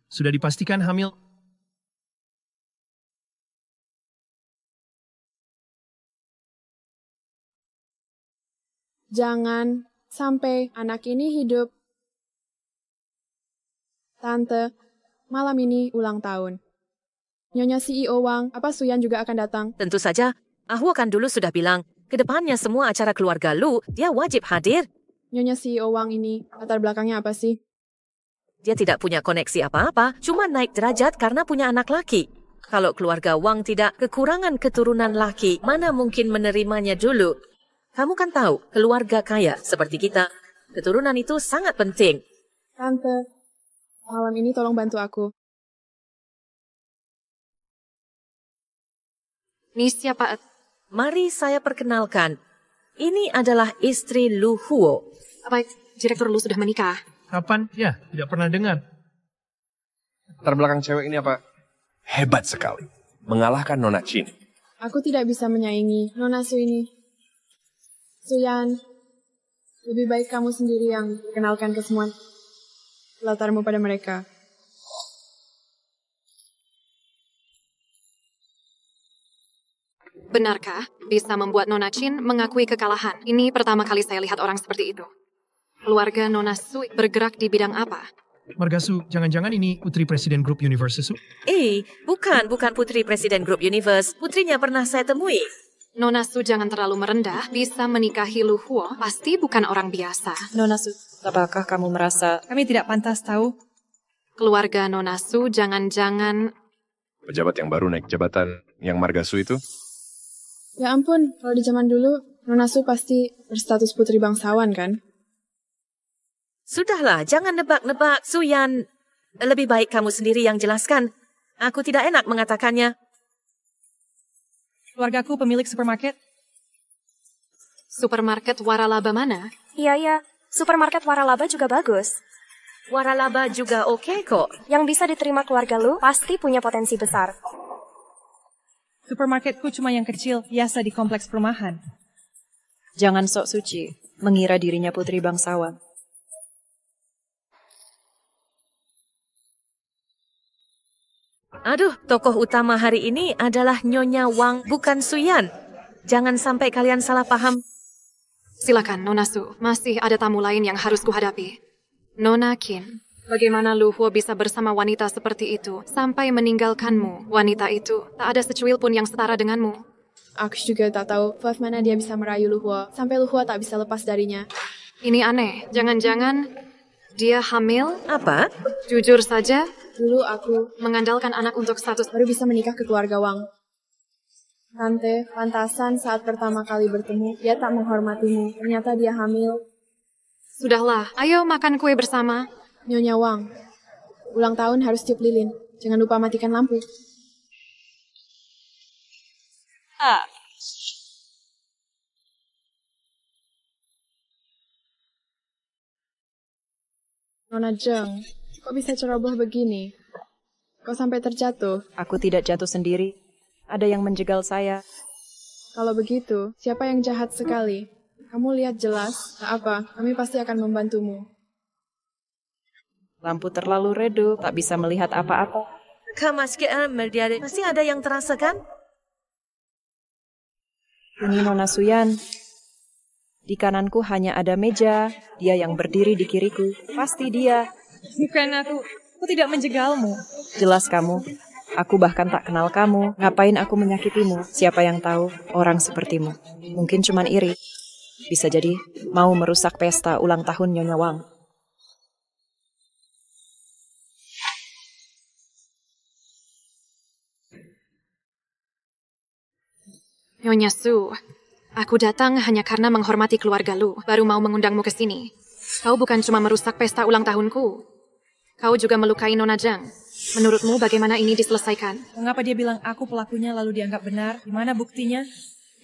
Sudah dipastikan hamil? Jangan sampai anak ini hidup. Tante, malam ini ulang tahun. Nyonya CEO Wang, apa Suyan juga akan datang? Tentu saja. Ahwo kan dulu sudah bilang, kedepannya semua acara keluarga Lu, dia wajib hadir. Nyonya CEO Wang ini, latar belakangnya apa sih? Dia tidak punya koneksi apa-apa, cuma naik derajat karena punya anak laki. Kalau keluarga Wang tidak kekurangan keturunan laki, mana mungkin menerimanya dulu? Kamu kan tahu, keluarga kaya seperti kita, keturunan itu sangat penting. Tante, malam ini tolong bantu aku. Ini siapa? Mari saya perkenalkan. Ini adalah istri Lu Huo. Baik, Direktur Lu sudah menikah. Kapan? Ya, tidak pernah dengar. Latar belakang cewek ini apa? Hebat sekali. Mengalahkan Nona Chin. Aku tidak bisa menyaingi Nona Su ini. Suyan, lebih baik kamu sendiri yang kenalkan ke semua latarmu pada mereka. Benarkah bisa membuat Nona Chin mengakui kekalahan? Ini pertama kali saya lihat orang seperti itu. Keluarga Nona Su bergerak di bidang apa? Marga Su, jangan-jangan ini putri Presiden Grup Universe Su? Bukan putri Presiden Grup Universe. Putrinya pernah saya temui. Nona Su jangan terlalu merendah. Bisa menikahi Lu Huo, pasti bukan orang biasa. Nona Su, apakah kamu merasa kami tidak pantas tahu? Keluarga Nona Su jangan-jangan... Pejabat yang baru naik jabatan yang Marga Su itu? Ya ampun, kalau di zaman dulu, Nona Su pasti berstatus putri bangsawan kan? Sudahlah, jangan nebak-nebak, Suyan. Lebih baik kamu sendiri yang jelaskan. Aku tidak enak mengatakannya. Keluargaku pemilik supermarket. Supermarket waralaba mana? Iya. Supermarket waralaba juga bagus. Waralaba juga oke kok. Yang bisa diterima keluarga Lu pasti punya potensi besar. Supermarketku cuma yang kecil, biasa di kompleks perumahan. Jangan sok suci, mengira dirinya putri bangsawan. Aduh, tokoh utama hari ini adalah Nyonya Wang, bukan Suyan. Jangan sampai kalian salah paham. Silakan, Nona Su. Masih ada tamu lain yang harus kuhadapi. Nona Qin, bagaimana Lu Huo bisa bersama wanita seperti itu sampai meninggalkanmu? Wanita itu tak ada secuil pun yang setara denganmu. Aku juga tak tahu bagaimana dia bisa merayu Lu Huo sampai Lu Huo tak bisa lepas darinya. Ini aneh. Jangan-jangan dia hamil? Apa? Jujur saja, dulu aku mengandalkan anak untuk status baru bisa menikah ke keluarga Wang. Tante, pantasan saat pertama kali bertemu, dia tak menghormatimu. Ternyata dia hamil. Sudahlah, ayo makan kue bersama. Nyonya Wang, ulang tahun harus tiup lilin. Jangan lupa matikan lampu. Nona Zheng, Kok bisa ceroboh begini? Kok sampai terjatuh? Aku tidak jatuh sendiri. Ada yang menjegal saya. Kalau begitu, siapa yang jahat sekali? Kamu lihat jelas. Tak apa, kami pasti akan membantumu. Lampu terlalu redup, tak bisa melihat apa-apa. Masih ada yang terasa kan? Ini Nona Suyan. Di kananku hanya ada meja. Dia yang berdiri di kiriku. Pasti dia. Bukan aku. Aku tidak menjegalmu. Jelas kamu. Aku bahkan tak kenal kamu. Ngapain aku menyakitimu? Siapa yang tahu orang sepertimu? Mungkin cuman iri. Bisa jadi mau merusak pesta ulang tahun Nyonya Wang. Nyonya Su, aku datang hanya karena menghormati keluarga Lu, baru mau mengundangmu ke sini. Kau bukan cuma merusak pesta ulang tahunku. Kau juga melukai Nona Zhang. Menurutmu bagaimana ini diselesaikan? Mengapa dia bilang aku pelakunya lalu dianggap benar? Di mana buktinya?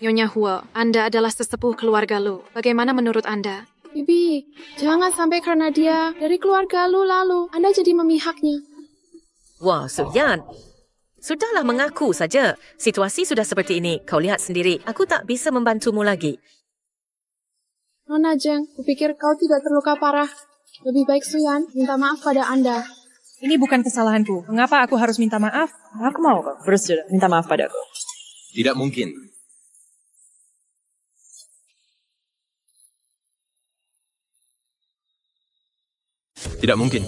Nyonya Huo, Anda adalah sesepuh keluarga Lu. Bagaimana menurut Anda? Bibi, jangan sampai karena dia dari keluarga Lu lalu Anda jadi memihaknya. Wah, Suyan. Sudahlah mengaku saja. Situasi sudah seperti ini. Kau lihat sendiri. Aku tak bisa membantumu lagi. Nona Zhang, kupikir kau tidak terluka parah. Lebih baik Suyan minta maaf pada Anda. Ini bukan kesalahanku. Mengapa aku harus minta maaf? Aku mau kok. Bersedia minta maaf padaku. Tidak mungkin. Tidak mungkin.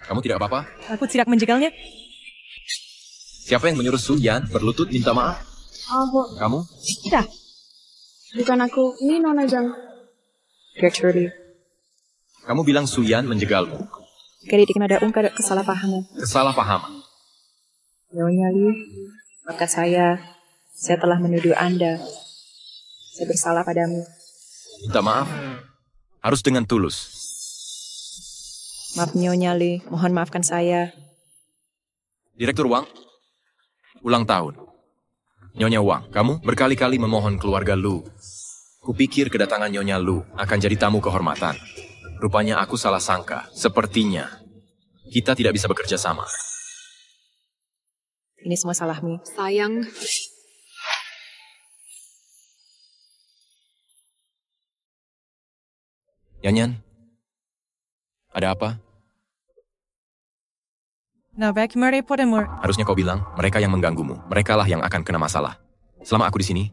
Kamu tidak apa-apa? Aku tidak menjegalnya. Siapa yang menyuruh Suyan berlutut minta maaf? Kamu? Tidak. Bukan aku. Ini Nona Zhang. Gertrude. Kamu bilang Suyan menjegalmu. Kali ada ungkap kesalahpahaman. Kesalahpahaman. Nyonya Li, maka saya telah menuduh Anda. Saya bersalah padamu. Minta maaf. Harus dengan tulus. Maaf Nyonya Li, mohon maafkan saya. Direktur Wang, ulang tahun. Nyonya Wang, kamu berkali-kali memohon keluarga Lu. Kupikir kedatangan Nyonya Lu akan jadi tamu kehormatan. Rupanya aku salah sangka. Sepertinya kita tidak bisa bekerja sama. Ini semua salahmu. Sayang. Yanyan, ada apa? Harusnya kau bilang, mereka yang mengganggumu. Merekalah yang akan kena masalah. Selama aku di sini,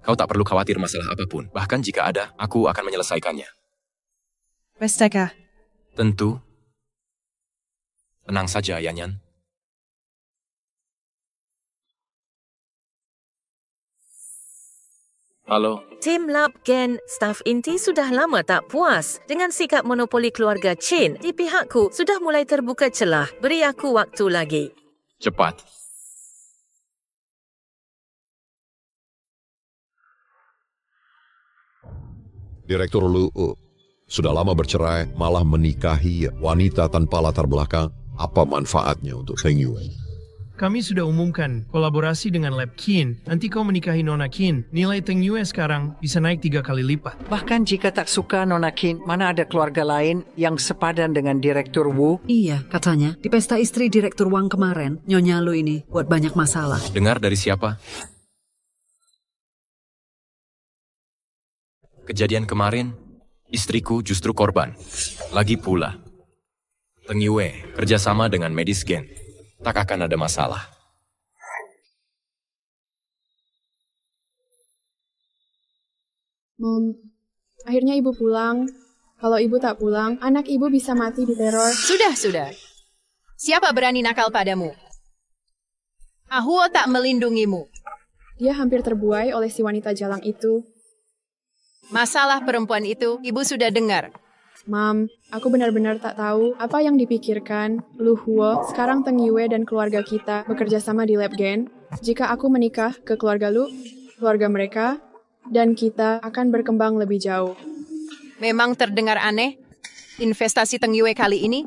kau tak perlu khawatir masalah apapun. Bahkan jika ada, aku akan menyelesaikannya. Pestaka. Tentu. Tenang saja, Yanyan. Halo. Tim Lab Gen, staf inti sudah lama tak puas dengan sikap monopoli keluarga Chin. Di pihakku sudah mulai terbuka celah. Beri aku waktu lagi. Cepat. Direktur Lu sudah lama bercerai, malah menikahi wanita tanpa latar belakang. Apa manfaatnya untuk Feng Yue? Kami sudah umumkan kolaborasi dengan Lab Qin. Nanti kau menikahi Nona Qin. Nilai Feng Yue sekarang bisa naik 3 kali lipat. Bahkan jika tak suka Nona Qin, mana ada keluarga lain yang sepadan dengan Direktur Wu? Iya, katanya. Di pesta istri Direktur Wang kemarin, Nyonya Lu ini buat banyak masalah. Dengar dari siapa? Kejadian kemarin, istriku justru korban. Lagi pula, Feng Yue kerjasama dengan medis Gen. Tak akan ada masalah. Akhirnya ibu pulang. Kalau ibu tak pulang, anak ibu bisa mati di teror. Sudah. Siapa berani nakal padamu? Ahuo tak melindungimu. Dia hampir terbuai oleh si wanita jalang itu. Masalah perempuan itu, ibu sudah dengar. Mam, aku benar-benar tak tahu apa yang dipikirkan Lu Huo, sekarang Feng Yue dan keluarga kita bekerja sama di Lab Gen. Jika aku menikah ke keluarga Lu, keluarga mereka, dan kita akan berkembang lebih jauh. Memang terdengar aneh, investasi Feng Yue kali ini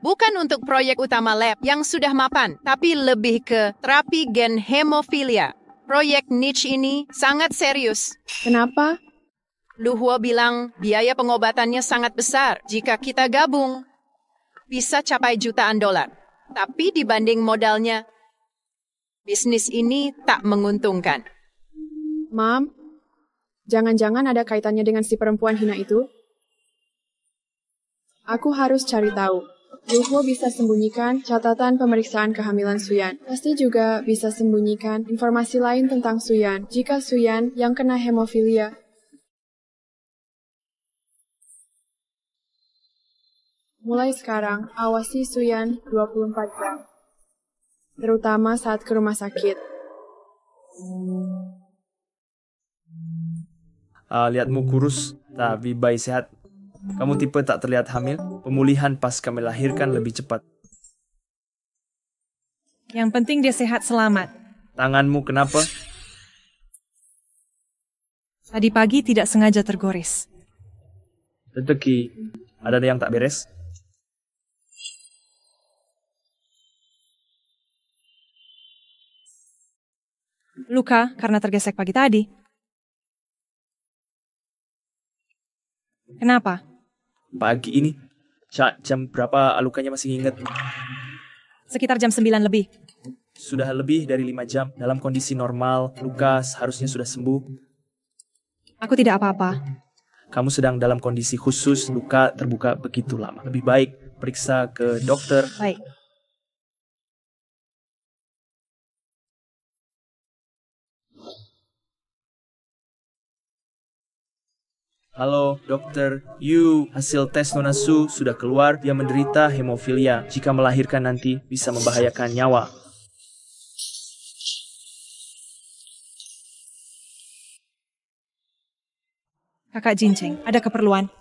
bukan untuk proyek utama lab yang sudah mapan, tapi lebih ke terapi gen hemofilia. Proyek niche ini sangat serius. Kenapa? Lu Huo bilang biaya pengobatannya sangat besar. Jika kita gabung, bisa capai jutaan dolar. Tapi dibanding modalnya, bisnis ini tak menguntungkan. Mam, jangan-jangan ada kaitannya dengan si perempuan hina itu? Aku harus cari tahu. Lu Huo bisa sembunyikan catatan pemeriksaan kehamilan Suyan. Pasti juga bisa sembunyikan informasi lain tentang Suyan jika Suyan yang kena hemofilia. Mulai sekarang, awasi Suyan 24 jam. Terutama saat ke rumah sakit. Lihatmu kurus, tapi bayi sehat. Kamu tipe tak terlihat hamil. Pemulihan pasca melahirkan lebih cepat. Yang penting dia sehat selamat. Tanganmu kenapa? Tadi pagi tidak sengaja tergores. Rezeki. Ada yang tak beres? Luka karena tergesek pagi tadi. Kenapa? Pagi ini. Jam berapa lukanya masih ingat? Sekitar jam 9 lebih. Sudah lebih dari 5 jam. Dalam kondisi normal, luka seharusnya sudah sembuh. Aku tidak apa-apa. Kamu sedang dalam kondisi khusus, luka terbuka begitu lama. Lebih baik periksa ke dokter. Baik. Halo, dokter. Hasil tes Nona Su sudah keluar. Dia menderita hemofilia. Jika melahirkan nanti, bisa membahayakan nyawa. Kakak Jinceng, ada keperluan?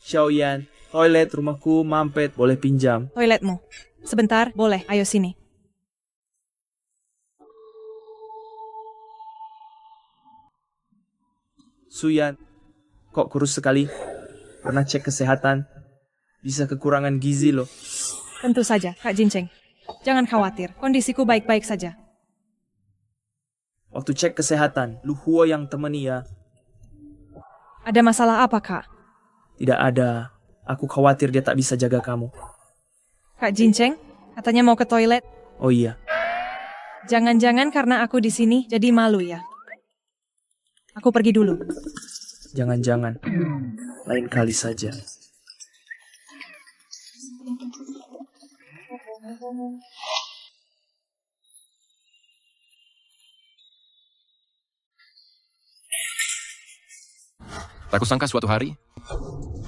Xiaoyan, toilet rumahku mampet. Boleh pinjam? Toiletmu. Sebentar, boleh. Ayo sini. Suyan, kok kurus sekali? Pernah cek kesehatan? Bisa kekurangan gizi loh. Tentu saja, Kak Jinceng. Jangan khawatir, kondisiku baik-baik saja. Waktu cek kesehatan, Lu Huo yang temani ya. Ada masalah apa, Kak? Tidak ada. Aku khawatir dia tak bisa jaga kamu. Kak Jinceng, katanya mau ke toilet. Oh iya. Jangan-jangan karena aku di sini jadi malu ya. Aku pergi dulu. Jangan-jangan. Lain kali saja. Tak kusangka suatu hari,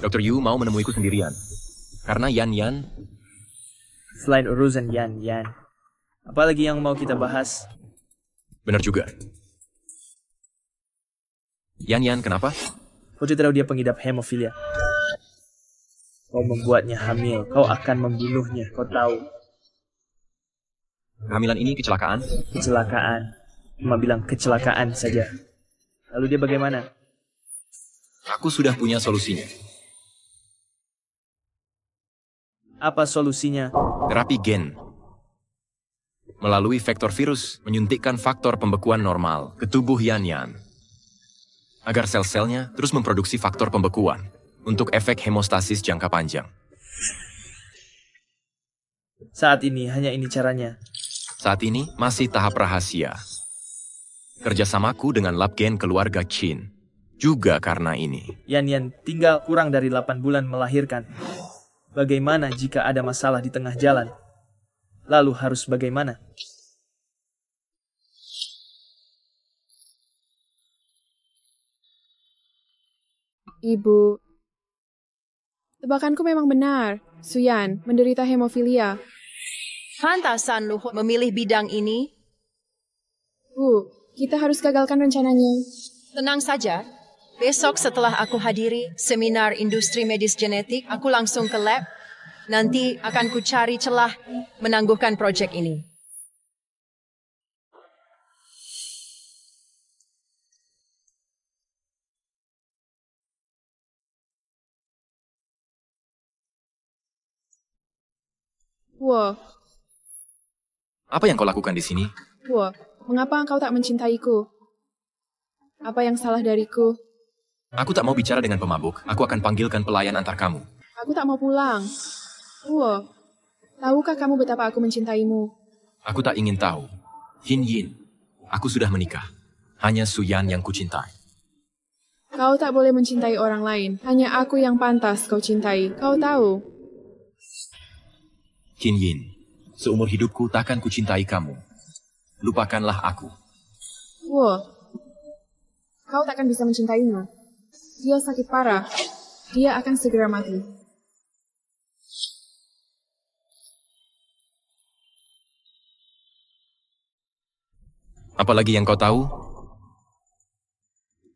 Dr. Yu mau menemuiku sendirian. Karena Yan. Selain urusan Yan. Apalagi yang mau kita bahas? Benar juga. Yan, kenapa? Kau tidak tahu dia pengidap hemofilia. Kau membuatnya hamil. Kau akan membunuhnya. Kau tahu. Kehamilan ini kecelakaan? Kecelakaan. Cuma bilang kecelakaan saja. Lalu dia bagaimana? Aku sudah punya solusinya. Apa solusinya? Terapi gen. Melalui vektor virus, menyuntikkan faktor pembekuan normal ke tubuh Yan. Agar sel-selnya terus memproduksi faktor pembekuan untuk efek hemostasis jangka panjang. Saat ini, hanya ini caranya. Saat ini masih tahap rahasia. Kerjasamaku dengan lab gen keluarga Qin. Juga karena ini. Yan tinggal kurang dari 8 bulan melahirkan. Bagaimana jika ada masalah di tengah jalan? Lalu harus bagaimana? Ibu, tebakanku memang benar. Suyan menderita hemofilia. Pantasan Lu memilih bidang ini. Kita harus gagalkan rencananya. Tenang saja. Besok setelah aku hadiri seminar industri medis genetik, aku langsung ke lab. Nanti akan ku cari celah menangguhkan proyek ini. Apa yang kau lakukan di sini? Mengapa engkau tak mencintaiku? Apa yang salah dariku? Aku tak mau bicara dengan pemabuk. Aku akan panggilkan pelayan antar kamu. Aku tak mau pulang. Tahukah kamu betapa aku mencintaimu? Aku tak ingin tahu. Hin Yin, aku sudah menikah. Hanya Suyan yang kucintai. Kau tak boleh mencintai orang lain. Hanya aku yang pantas kau cintai. Kau tahu? Hin Yin, seumur hidupku takkan kucintai kamu. Lupakanlah aku. Kau takkan bisa mencintainya. Dia sakit parah. Dia akan segera mati. Apalagi yang kau tahu?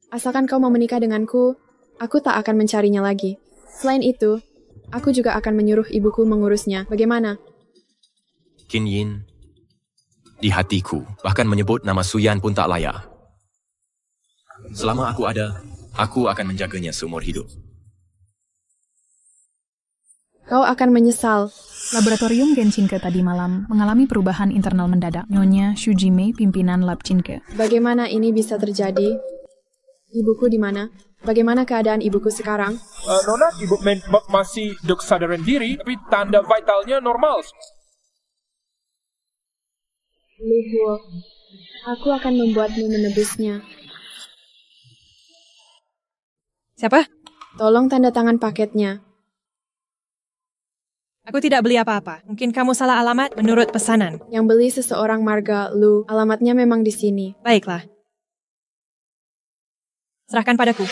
Asalkan kau mau menikah denganku, aku tak akan mencarinya lagi. Selain itu, aku juga akan menyuruh ibuku mengurusnya. Bagaimana? Hin Yin, di hatiku, bahkan menyebut nama Suyan pun tak layak. Selama aku ada, aku akan menjaganya seumur hidup. Kau akan menyesal. Laboratorium Gen Cinke tadi malam mengalami perubahan internal mendadak. Nyonya Xu Jimei, pimpinan Lab Cinke. Bagaimana ini bisa terjadi? Ibuku di mana? Bagaimana keadaan ibuku sekarang? Nona, ibu masih dok sadaran diri, tapi tanda vitalnya normal. Luhuo, aku akan membuatmu menebusnya. Siapa? Tolong tanda tangan paketnya. Aku tidak beli apa-apa. Mungkin kamu salah alamat menurut pesanan. Yang beli seseorang marga Lu. Alamatnya memang di sini. Baiklah. Serahkan padaku.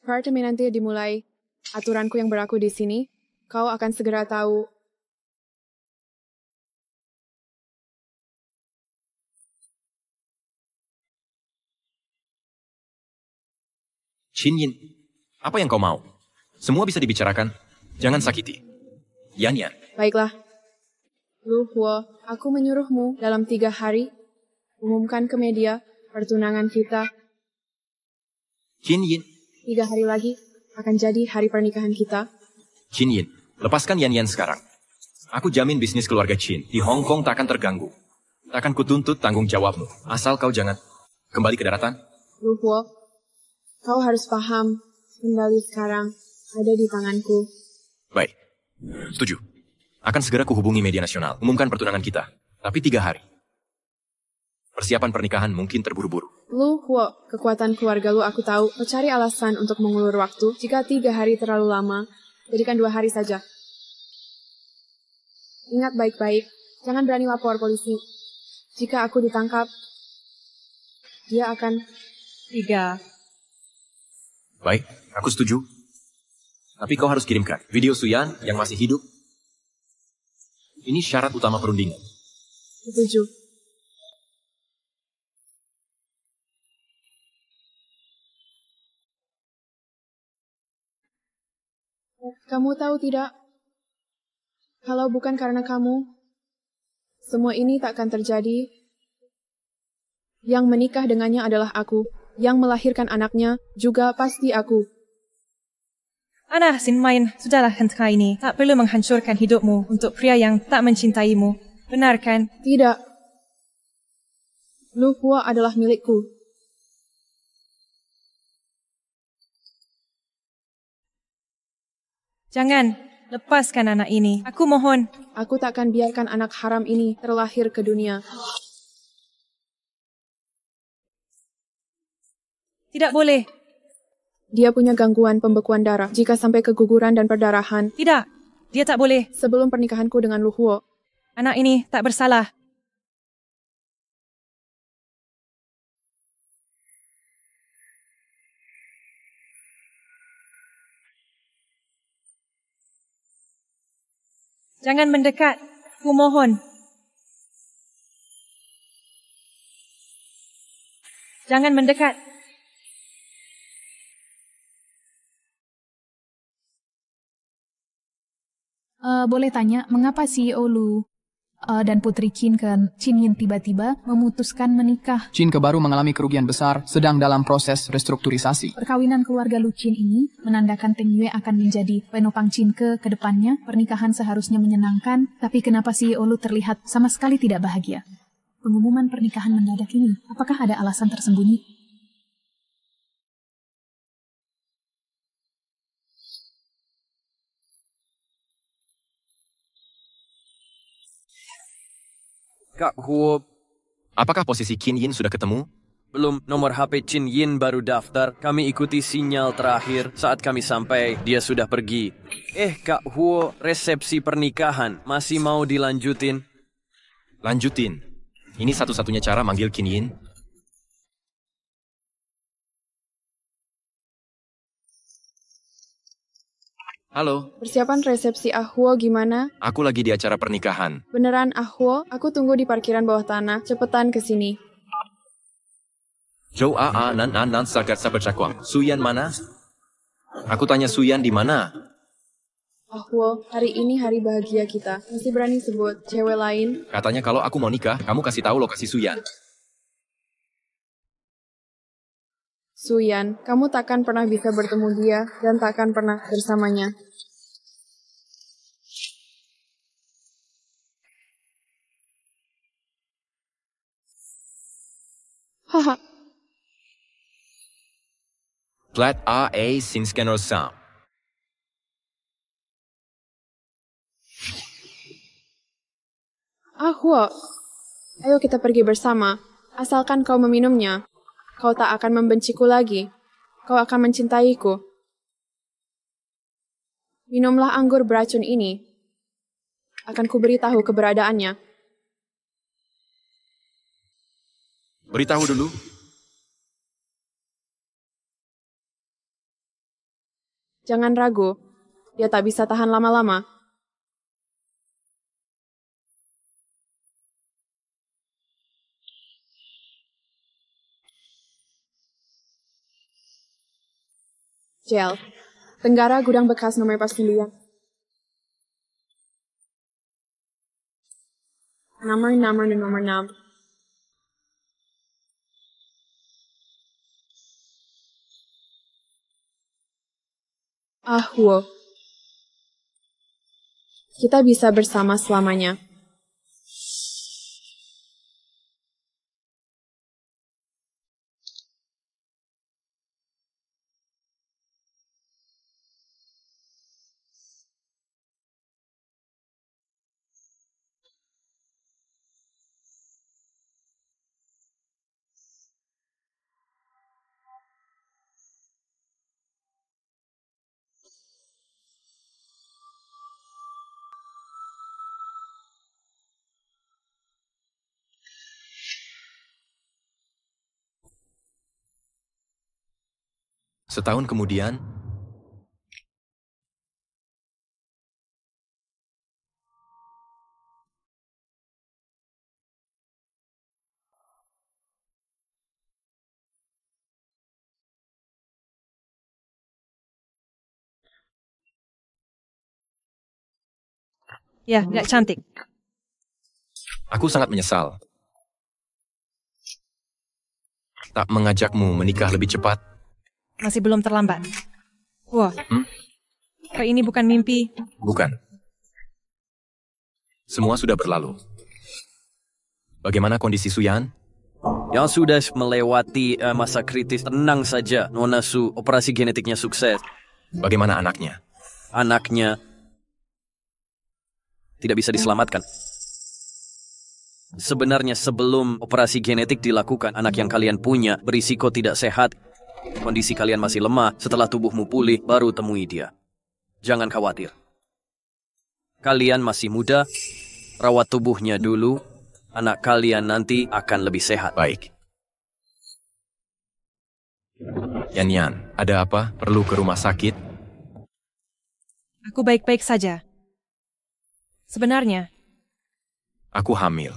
Partemi nanti dimulai. Aturanku yang berlaku di sini. Kau akan segera tahu. Hin Yin, apa yang kau mau? Semua bisa dibicarakan. Jangan sakiti. Yan Yan. Baiklah. Lu Huo, aku menyuruhmu dalam 3 hari. Umumkan ke media pertunangan kita. Hin Yin. 3 hari lagi akan jadi hari pernikahan kita. Hin Yin, lepaskan Yan Yan sekarang. Aku jamin bisnis keluarga Chin di Hong Kong takkan terganggu. Takkan kutuntut tanggung jawabmu. Asal kau jangan kembali ke daratan. Lu Huo, kau harus paham, kendali sekarang ada di tanganku. Baik, setuju. Akan segera kuhubungi media nasional, umumkan pertunangan kita. Tapi 3 hari. Persiapan pernikahan mungkin terburu-buru. Lu Huo, kekuatan keluarga lu aku tahu. Kau cari alasan untuk mengulur waktu. Jika 3 hari terlalu lama, jadikan 2 hari saja. Ingat baik-baik, jangan berani lapor polisi. Jika aku ditangkap, dia akan... 3. Baik, aku setuju. Tapi kau harus kirimkan video Suyan yang masih hidup. Ini syarat utama perundingan. Setuju. Kamu tahu tidak? Kalau bukan karena kamu, semua ini tak akan terjadi. Yang menikah dengannya adalah aku. Yang melahirkan anaknya juga pasti aku. Ana, Sin Main, sudahlah hentikan ini. Tak perlu menghancurkan hidupmu untuk pria yang tak mencintaimu. Benar kan? Tidak. Lu Hua adalah milikku. Jangan, lepaskan anak ini. Aku mohon. Aku tak akan biarkan anak haram ini terlahir ke dunia. Tidak boleh. Dia punya gangguan pembekuan darah. Jika sampai keguguran dan perdarahan. Tidak, dia tak boleh. Sebelum pernikahanku dengan Lu Huo. Anak ini tak bersalah. Jangan mendekat. Aku mohon. Jangan mendekat. Boleh tanya, mengapa CEO Lu dan Putri Qin Yin tiba-tiba memutuskan menikah. Qin baru mengalami kerugian besar, sedang dalam proses restrukturisasi. Perkawinan keluarga Lu Qin ini menandakan Teng Yue akan menjadi penopang Qin ke depannya. Pernikahan seharusnya menyenangkan, tapi kenapa CEO Lu terlihat sama sekali tidak bahagia? Pengumuman pernikahan mendadak ini, apakah ada alasan tersembunyi? Kak Huo, apakah posisi Qin Yin sudah ketemu? Belum, nomor HP Qin Yin baru daftar. Kami ikuti sinyal terakhir. Saat kami sampai, dia sudah pergi. Kak Huo, resepsi pernikahan masih mau dilanjutin? Lanjutin. Ini satu-satunya cara manggil Qin Yin. Halo. Persiapan resepsi Ahwo gimana? Aku lagi di acara pernikahan. Beneran Ahwo? Aku tunggu di parkiran bawah tanah. Cepetan ke sini. Zhou nan sagar sabar cakwang. Suyan mana? Aku tanya Suyan di mana? Ahwo, hari ini hari bahagia kita. Masih berani sebut cewek lain? Katanya kalau aku mau nikah, kamu kasih tahu lokasi Suyan. Suyan, kamu takkan pernah bisa bertemu dia dan takkan pernah bersamanya. Haha. Flat A sin scanner sam. Ahwo, ayo kita pergi bersama. Asalkan kau meminumnya. Kau tak akan membenciku lagi. Kau akan mencintaiku. Minumlah anggur beracun ini. Akan kuberitahu keberadaannya. Beritahu dulu. Jangan ragu. Dia tak bisa tahan lama-lama. Gel. Tenggara gudang bekas nomor 9. Nomor 6. Ahwo. Kita bisa bersama selamanya. Setahun kemudian, ya, nggak cantik. Aku sangat menyesal. Tak mengajakmu menikah lebih cepat. Masih belum terlambat. Wah, kau ini bukan mimpi. Bukan. Semua sudah berlalu. Bagaimana kondisi Suyan? Yang sudah melewati masa kritis, tenang saja. Nona Su, operasi genetiknya sukses. Bagaimana anaknya? Anaknya tidak bisa diselamatkan. Sebenarnya sebelum operasi genetik dilakukan, anak yang kalian punya berisiko tidak sehat. Kondisi kalian masih lemah. Setelah tubuhmu pulih, baru temui dia. Jangan khawatir. Kalian masih muda. Rawat tubuhnya dulu. Anak kalian nanti akan lebih sehat. Baik. Yan, ada apa? Perlu ke rumah sakit? Aku baik-baik saja. Sebenarnya, aku hamil.